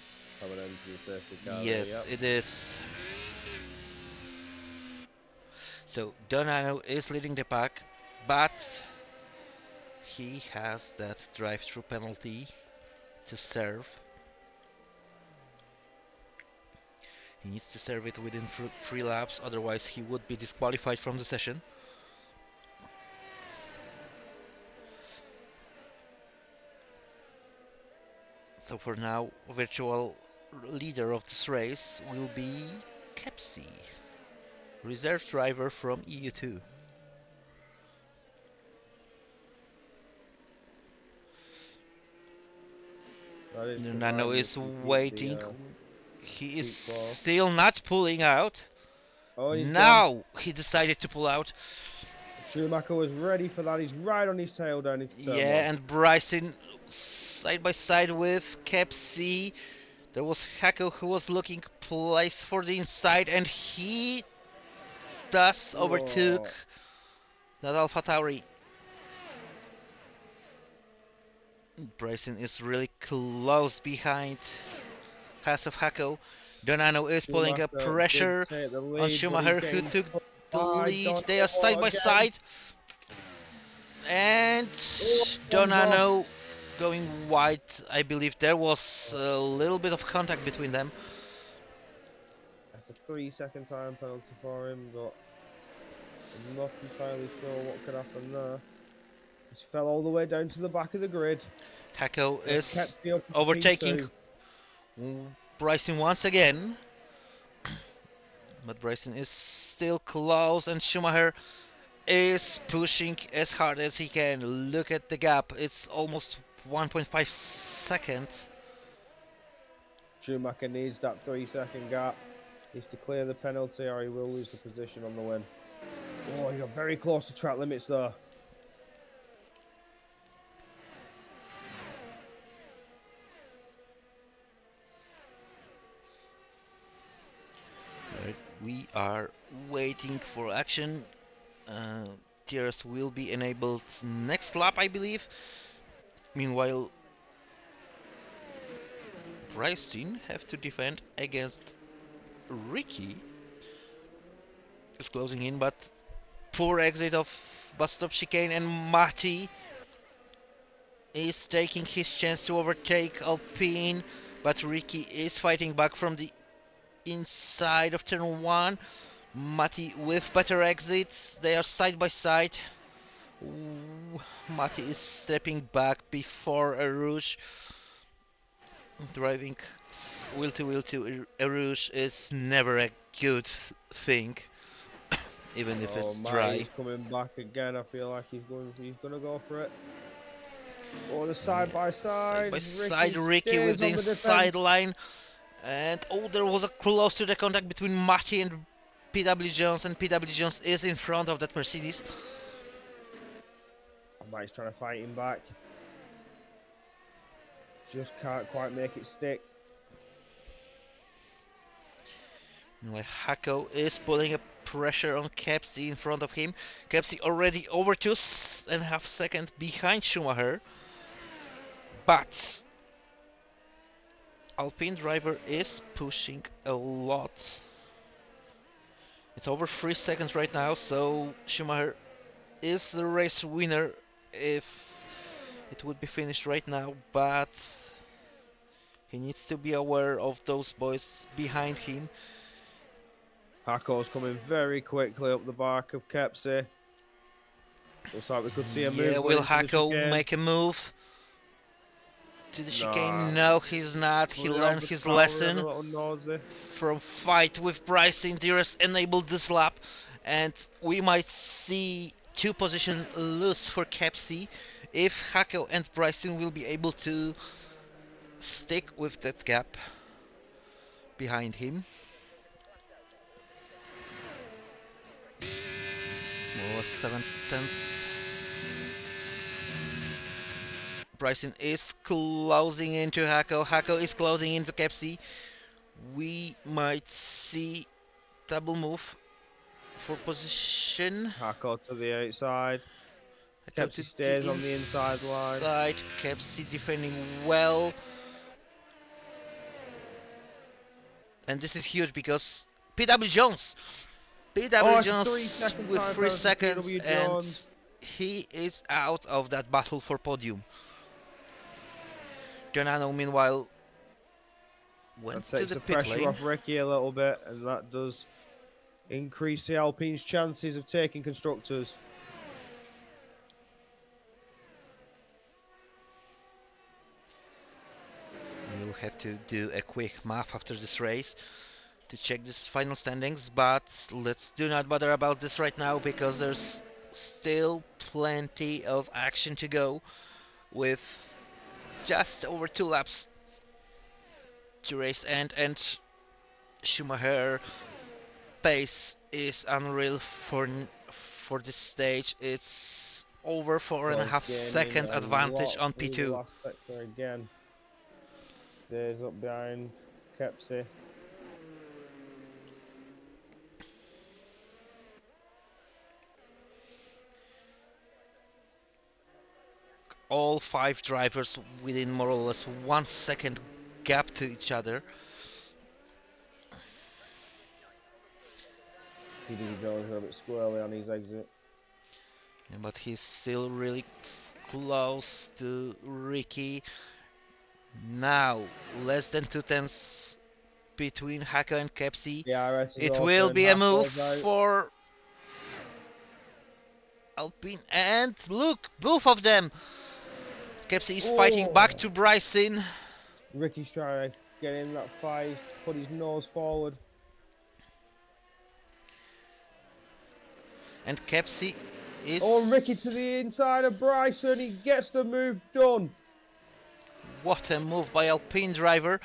have an end to the safety car. Yes, There, yep. it is. So Donano is leading the pack, but he has that drive-through penalty to serve. He needs to serve it within 3 laps, otherwise he would be disqualified from the session. So for now, virtual leader of this race will be Kepsi, reserve driver from EU2. Nano is waiting. He is still not pulling out. Oh, he's now gone. He decided to pull out. Schumacher was ready for that. He's right on his tail down into turn 1. And Bryson side by side with Kepsi. There was Hako who was looking place for the inside, and he thus overtook that AlphaTauri. Bryson is really close behind pass of Hako. Donano is pulling up pressure on Schumacher, who took the lead. They are side by side. And Donano going wide. I believe there was a little bit of contact between them. That's a 3-second time penalty for him, but I'm not entirely sure what could happen there. He's fell all the way down to the back of the grid. Hako is overtaking Bryson once again. But Bryson is still close, and Schumacher is pushing as hard as he can. Look at the gap. It's almost 1.5 seconds. Schumacher needs that 3-second gap. He needs to clear the penalty or he will lose the position on the win. Oh, he got very close to track limits there. Right, we are waiting for action. Tiers will be enabled next lap, I believe. Meanwhile, Bryson have to defend against Ricky. Is closing in, but poor exit of bus stop chicane, and Mati is taking his chance to overtake Alpine, but Ricky is fighting back from the inside of turn 1. Mati with better exits. They are side by side. Ooh, Mati is stepping back before Erouge. Driving wheel to wheel to Erouge is never a good thing, even if Oh, it's Matty dry. is coming back again. I feel like he's gonna go for it. Oh, the Yeah, side by side side. by side, Ricky Ricky with stays the on the inside defense. line, and oh, there was a close to the contact between Matty and PW Jones, and PW Jones is in front of that Mercedes. Matty's trying to fight him back. Just can't quite make it stick. Meanwhile, Hako is putting a pressure on Kepsi in front of him. Kepsi already over 2.5 seconds behind Schumacher, but Alpine driver is pushing a lot. It's over 3 seconds right now, so Schumacher is the race winner if it would be finished right now, but he needs to be aware of those boys behind him. Hako's coming very quickly up the back of Kepsi. Looks like we could see a Yeah, move going will into the Hako chicane. make a move to the chicane? Nah. No, he's not. He Pulling it off learned the his track with a lesson little nosy. from fight with Bryson. Dearest enabled this lap, and we might see two positions loose for Kepsi if Hako and Bryson will be able to stick with that gap behind him. More 7 tenths. Bryson is closing into Hako. Hako is closing into Kepsi. We might see double move for position. Hako to the outside. Hako to Kepsi the stays on the inside line. inside. Kepsi defending well. And this is huge because PW Jones. Oh, PW it's a Jones 3 second with time 3 penalty, seconds PW and Jones. he is out of that battle for podium. Giannano meanwhile went That to takes the the pit pressure lane. off Ricky a little bit, and that does increase the Alpine's chances of taking constructors. We'll have to do a quick math after this race to check this final standings, but let's do not bother about this right now because there's still plenty of action to go with just over 2 laps to race end, and Schumacher pace is unreal for this stage. It's over four and a Goes half gaining second a advantage lot on through the P2. last sector again. Stays up behind Kepsi. All 5 drivers within more or less 1 second gap to each other. PW Jones a bit squirrely on his exit. Yeah, but he's still really close to Ricky. Now, less than 2 tenths between Hako and Kepsi. The RS is It will open. be a move Hako's out. for Alpine, and look, both of them. Kepsi is fighting back Oh! to Bryson. Ricky's trying to get in that fight, put his nose forward. And Kepsi is... Oh, Ricky to the inside of Bryson. He gets the move done. What a move by Alpine driver.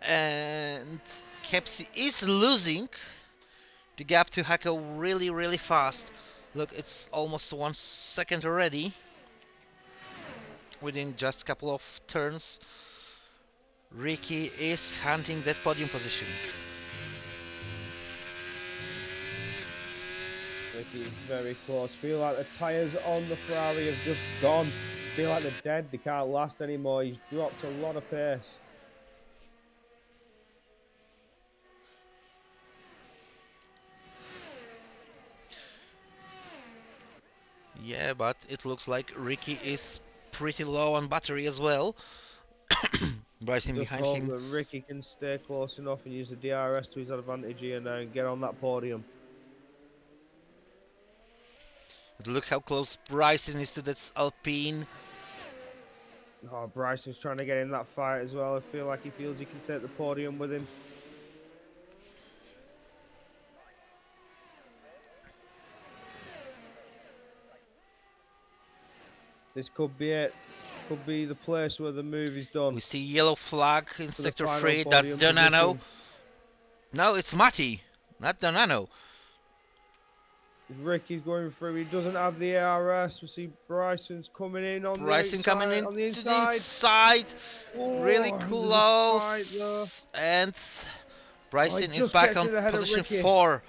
And Kepsi is losing the gap to Hako really fast. Look, it's almost 1 second already. Within just a couple of turns. Ricky is hunting that podium position. Ricky is very close. Feel like the tyres on the Ferrari have just gone. Feel like they're dead. They can't last anymore. He's dropped a lot of pace. Yeah, but it looks like Ricky is pretty low on battery as well. Bryson Just behind hope him. that Ricky can stay close enough and use the DRS to his advantage here now and get on that podium. But look how close Bryson is to that Alpine. Oh, Bryson's trying to get in that fight as well. I feel like he feels he can take the podium with him. This could be it. Could be the place where the movie's done. We see yellow flag in For the sector final 3. That's podium Donano. position. No, it's Matty, not Donano. Ricky's going through. He doesn't have the ARS. We see Bryson's coming in on Bryson the coming outside, in on the to the inside. inside. Really Oh, there's a fight there. close. And Oh, he Bryson is just back gets on in ahead of position Ricky. 4.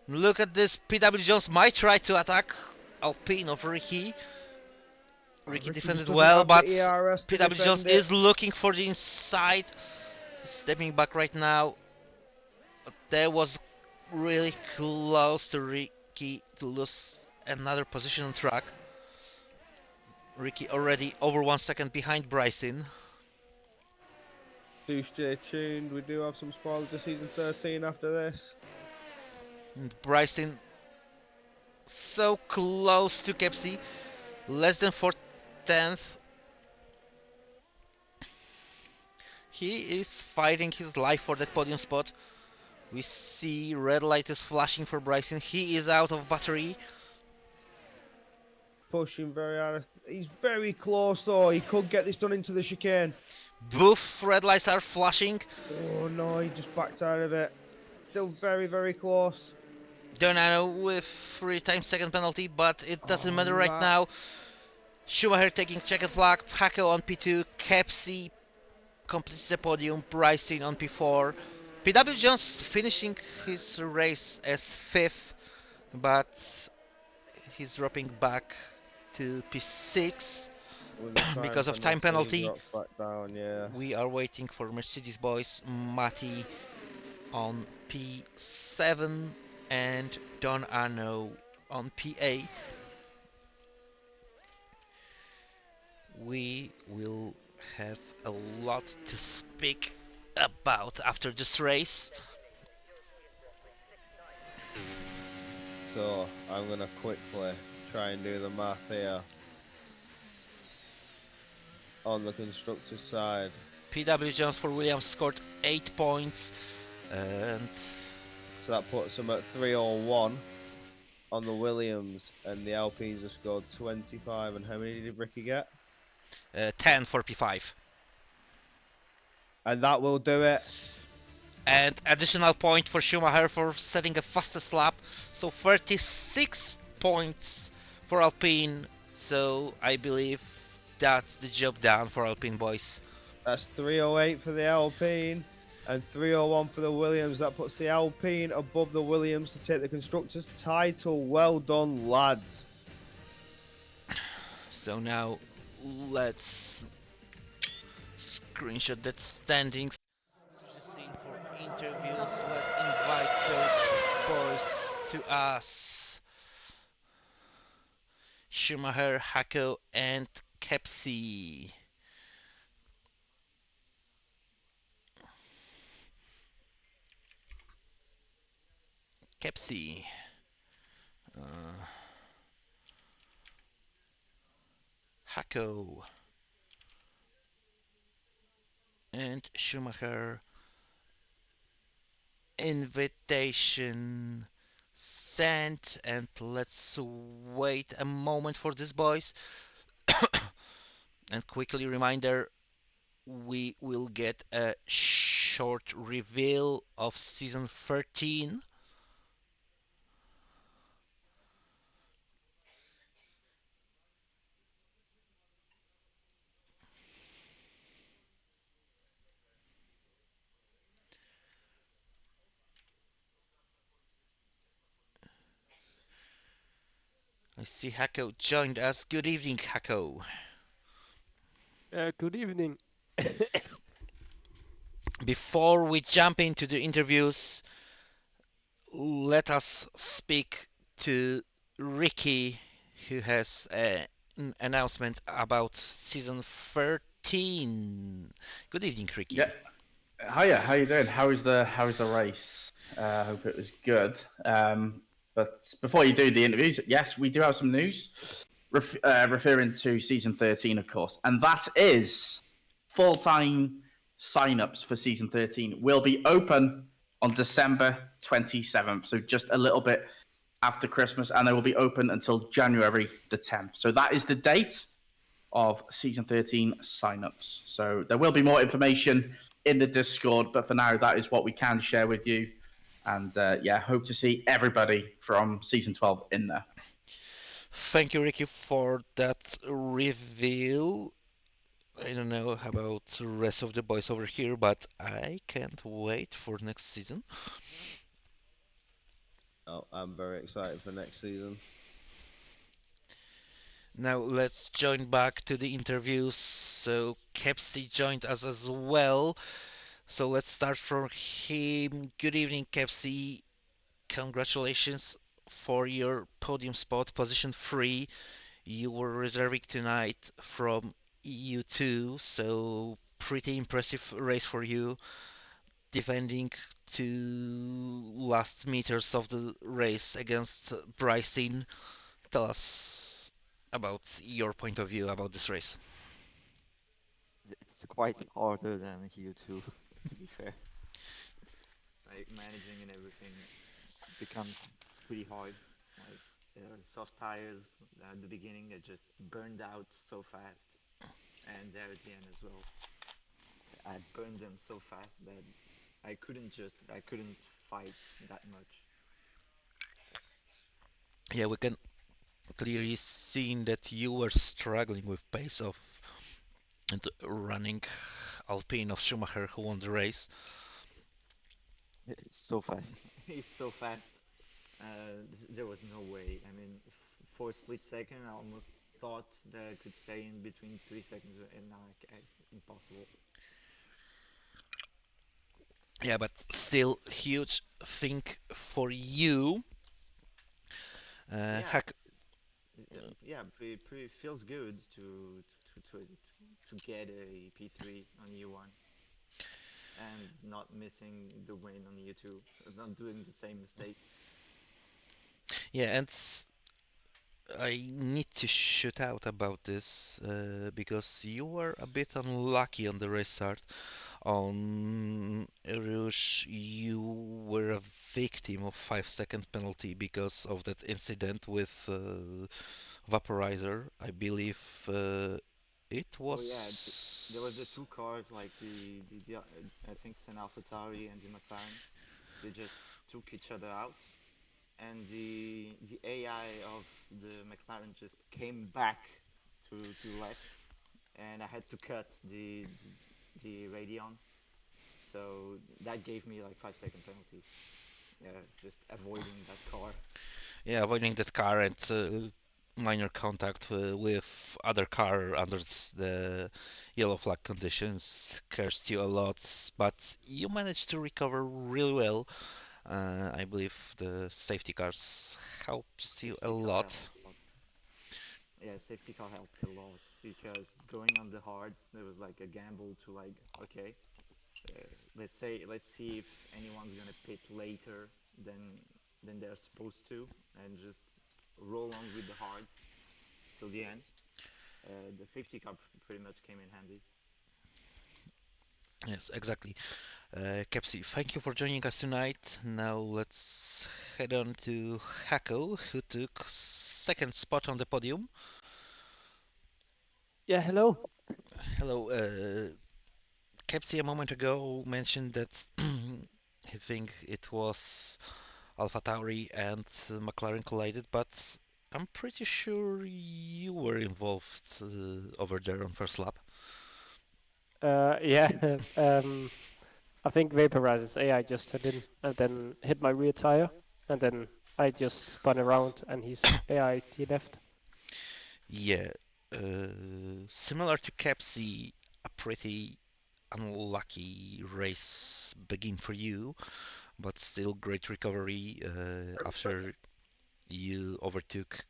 Look at this. PW Jones might try to attack Alpine of Ricky. Ricky Ricky defended just doesn't well, have but the ERS to PW Jones defend it. is looking for the inside. Stepping back right now. That was really close to Ricky to lose another position on track. Ricky already over 1 second behind Bryson. Do stay tuned. We do have some spoilers of season 13 after this. And Bryson so close to Kepsi, less than 4/10. He is fighting his life for that podium spot. We see red light is flashing for Bryson. He is out of battery. Pushing very hard. He's very close though. He could get this done into the chicane. Both red lights are flashing. Oh no, he just backed out of it. Still very, very close. Donano with 3 times second penalty, but it doesn't matter right that- now. Schumacher taking checkered flag, Paco on P2, Kepsi completes the podium, Bryson on P4. PW Jones finishing his race as 5th, but he's dropping back to P6 with the because of time penalty. drops back down, yeah. We are waiting for Mercedes boys, Matty on P7 and Don Arno on P8. We will have a lot to speak about after this race. So I'm gonna quickly try and do the math here. On the constructor's side. PW Jones for Williams scored 8 points, and So that puts them at 301 on the Williams, and the Alpines have scored 25. And how many did Ricky get? 10 for P5. And that will do it. And additional point for Schumacher for setting a fastest lap. So 36 points for Alpine. So I believe that's the job done for Alpine boys. That's 308 for the Alpine and 301 for the Williams. That puts the Alpine above the Williams to take the constructors' title. Well done, lads. So now let's screenshot that standings. Switch the scene for interviews. Let's invite those boys to us. Schumacher, Hako, and Kepsi. Kepsi. Hako. And Schumacher. Invitation sent, and let's wait a moment for these boys. And quickly reminder, we will get a short reveal of season 13. I see Hako joined us. Good evening, Hako. Good evening. Before we jump into the interviews, let us speak to Ricky, who has an announcement about season 13. Good evening, Ricky. Yeah. Hiya, how you doing? How is the race? Hope it was good. But before you do the interviews, yes, we do have some news referring to season 13, of course, and that is full-time sign-ups for season 13 will be open on December 27th, so just a little bit after Christmas, and they will be open until January the 10th. So that is the date of season 13 signups. So there will be more information in the Discord, but for now, that is what we can share with you. And yeah, hope to see everybody from season 12 in there. Thank you, Ricky, for that reveal. I don't know about the rest of the boys over here, but I can't wait for next season. Oh, I'm very excited for next season. Now let's join back to the interviews. So Kepsi joined us as well. So let's start from him. Good evening, Kepsi. Congratulations for your podium spot, position 3. You were reserving tonight from EU2, so pretty impressive race for you, defending to last meters of the race against Bryson. Tell us about your point of view about this race. It's quite harder than here too, to be fair. Like managing and everything becomes pretty hard. Like soft tires at the beginning, they just burned out so fast, and there at the end as well. I burned them so fast that I couldn't fight that much. Yeah, we can clearly see that you were struggling with pace of and running Alpine of Schumacher who won the race. It's so fast. He's so fast. There was no way. I mean, for a split second, I almost thought that I could stay in between 3 seconds, and now impossible. Yeah, but still huge thing for you. Yeah, Hack. yeah, pretty feels good to get a P3 on EU1 and not missing the win on EU2, not doing the same mistake. Yeah, and I need to shoot out about this because you were a bit unlucky on the restart. On Rouge, you were a victim of 5 second penalty because of that incident with vaporizer. I believe it Oh yeah, there was the was. two cars like I think it's an AlphaTauri and the McLaren. They just took each other out, and the AI of the McLaren just came back to left, and I had to cut the Radeon. So that gave me like 5 second penalty. Yeah, just avoiding that car. Yeah, avoiding that car and minor contact with other car under the yellow flag conditions cursed you a lot, but you managed to recover really well. I believe the safety cars helps you a Safety car lot. helped a lot. Yeah, safety car helped a lot because going on the hards, there was like a gamble to like, okay, let's see if anyone's gonna pit later than than they're supposed to, and just roll on with the hards till the end. The safety car pretty much came in handy. Yes, exactly. Kepsi, thank you for joining us tonight. Now let's head on to Hako, who took second spot on the podium. Yeah, hello. Hello, Kepsi a moment ago mentioned that he think it was AlphaTauri and McLaren collided, but I'm pretty sure you were involved over there on first lap. Yeah, I think Vaporizer's AI just turned in and then hit my rear tire, and then I just spun around and his AI left. Yeah, similar to Kepsi, a pretty unlucky race begin for you, but still great recovery after you overtook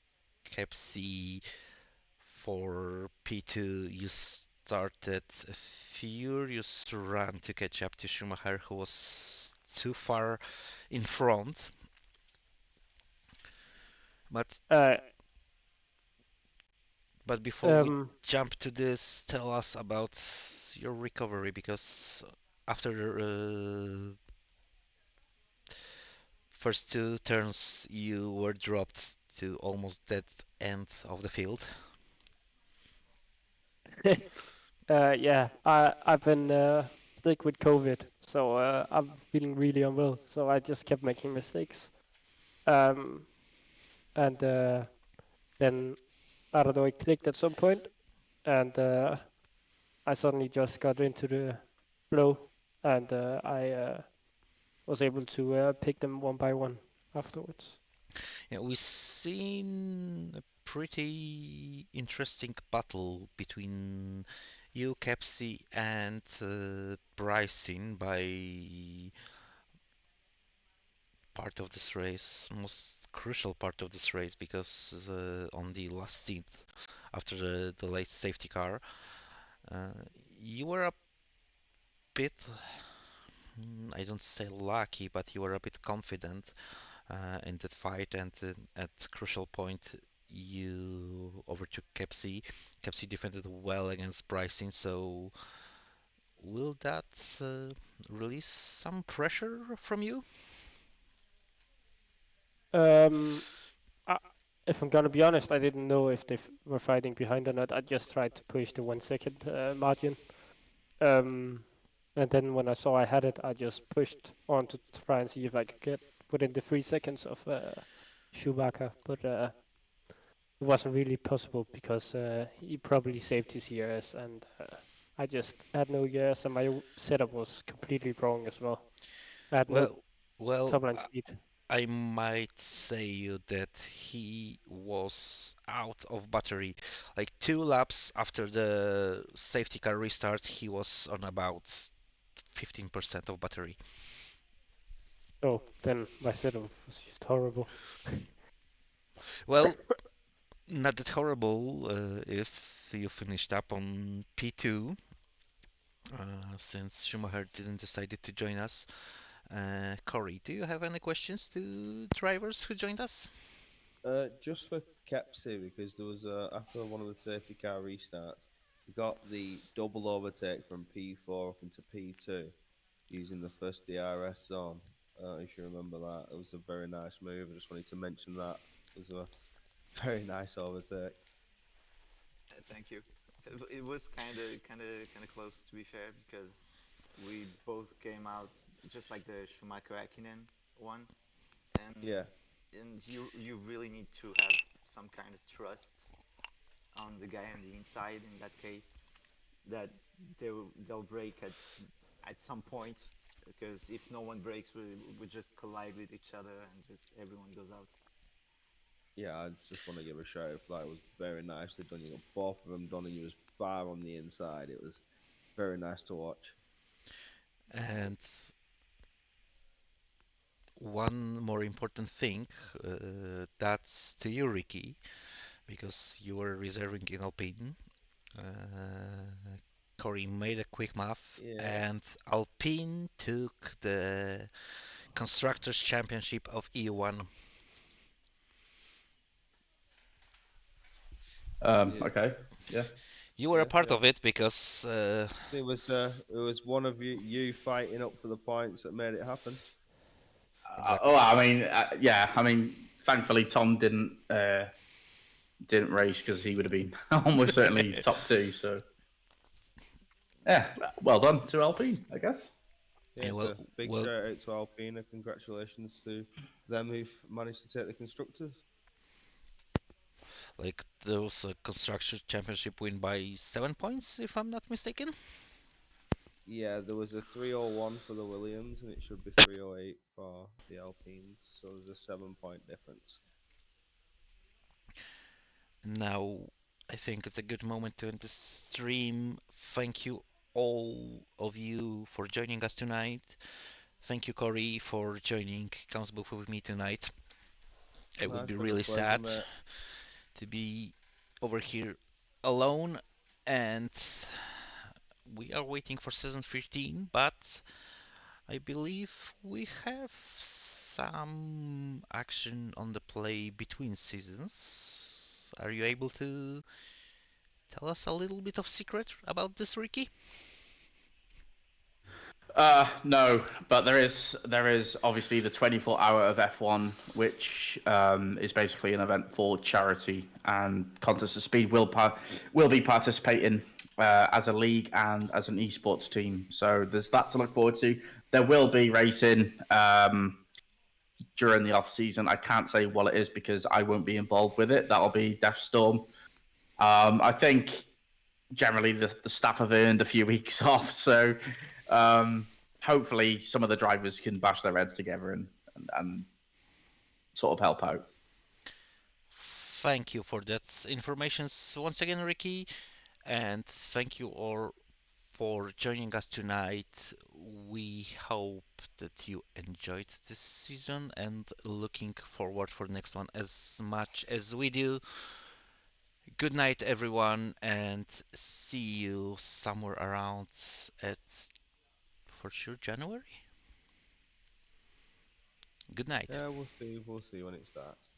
Kepsi for P2. You started a furious run to catch up to Schumacher, who was too far in front. But Uh, but before we um, jump to this, tell us about your recovery because after first two turns you were dropped to almost dead end of the field. Yeah, I've been sick with COVID, so I'm feeling really unwell. So I just kept making mistakes. Um, and then I don't know, it clicked at some point, and I suddenly just got into the flow, and I was able to pick them one by one afterwards. Yeah, we've seen a pretty interesting battle between you, Capsy, and Bryson by part of this race, most crucial part of this race, because on the last stint after the late safety car, uh, you were a bit, I don't say lucky, but you were a bit confident in that fight, and at crucial point you overtook Kepsi. Kepsi defended well against Bryson, so will that release some pressure from you? Um, I, if I'm gonna be honest, I didn't know if they were fighting behind or not. I just tried to push the 1 second margin. Um, and then when I saw I had it, I just pushed on to try and see if I could get within the 3 seconds of Schumacher. But it wasn't really possible because he probably saved his ERS, and I just had no ERS, and my setup was completely wrong as well. I had no Well, well, top line speed. I might say you that he was out of battery. Like 2 laps after the safety car restart, he was on about 15% of battery. Oh, then my setup was just horrible. Well, not that horrible if you finished up on P2, since Schumacher didn't decided to join us. Corey, do you have any questions to drivers who joined us? Just for Kepsi, because there was after one of the safety car restarts, he got the double overtake from P4 up into P2 using the first DRS zone. If you remember that, it was a very nice move. I just wanted to mention that it was a very nice overtake. Thank you. So it was kind of close, to be fair, because we both came out just like the Schumacher Hakkinen one, and Yeah, you really need to have some kind of trust on the guy on the inside in that case, that they'll break at some point, because if no one breaks, we just collide with each other and just everyone goes out. yeah. I just want to give a shout out for that. It was very nicely done. You got both of them done, and you was far on the inside. It was very nice to watch. Thank you. And one more important thing, that's to you, Ricky, because you were reserving in Alpine. Corey made a quick math, Yeah. and Alpine took the Constructors' Championship of EU1. Yeah, Okay. Yeah. You were a yeah, part yeah. of it because It was one of you fighting up for the points that made it happen. exactly. Oh, I mean, yeah. I mean, thankfully Tom didn't race because he would have been almost certainly top two. So yeah, well done to Alpine, I guess. Yeah, Yeah, so big well, shout out to Alpina. Congratulations to them who've managed to take the constructors. like there was a Constructors' Championship win by 7 points, if I'm not mistaken. Yeah, there was a 301 for the Williams, and it should be 308 for the Alpines. So there's a 7 point difference. Now, I think it's a good moment to end the stream. Thank you all of you for joining us tonight. Thank you, Corey, for joining Councilbook with me tonight. It No, would it's be been a really pleasure, sad mate. to be over here alone, and we are waiting for season 15, but I believe we have some action on the play between seasons. Are you able to tell us a little bit of secret about this, Ricky? No, but there is obviously the 24-hour of F1, which is basically an event for charity, and Contest of Speed will be participating as a league and as an esports team. So there's that to look forward to. There will be racing during the off season. I can't say what it is because I won't be involved with it. That'll be Deathstorm. I think generally the staff have earned a few weeks off, so hopefully some of the drivers can bash their heads together and sort of help out. Thank you for that information once again, Ricky, and thank you all for joining us tonight. We hope that you enjoyed this season and looking forward for the next one as much as we do. Good night, everyone, and see you somewhere around at for sure January. Good night. Yeah, we'll see. We'll see when it starts.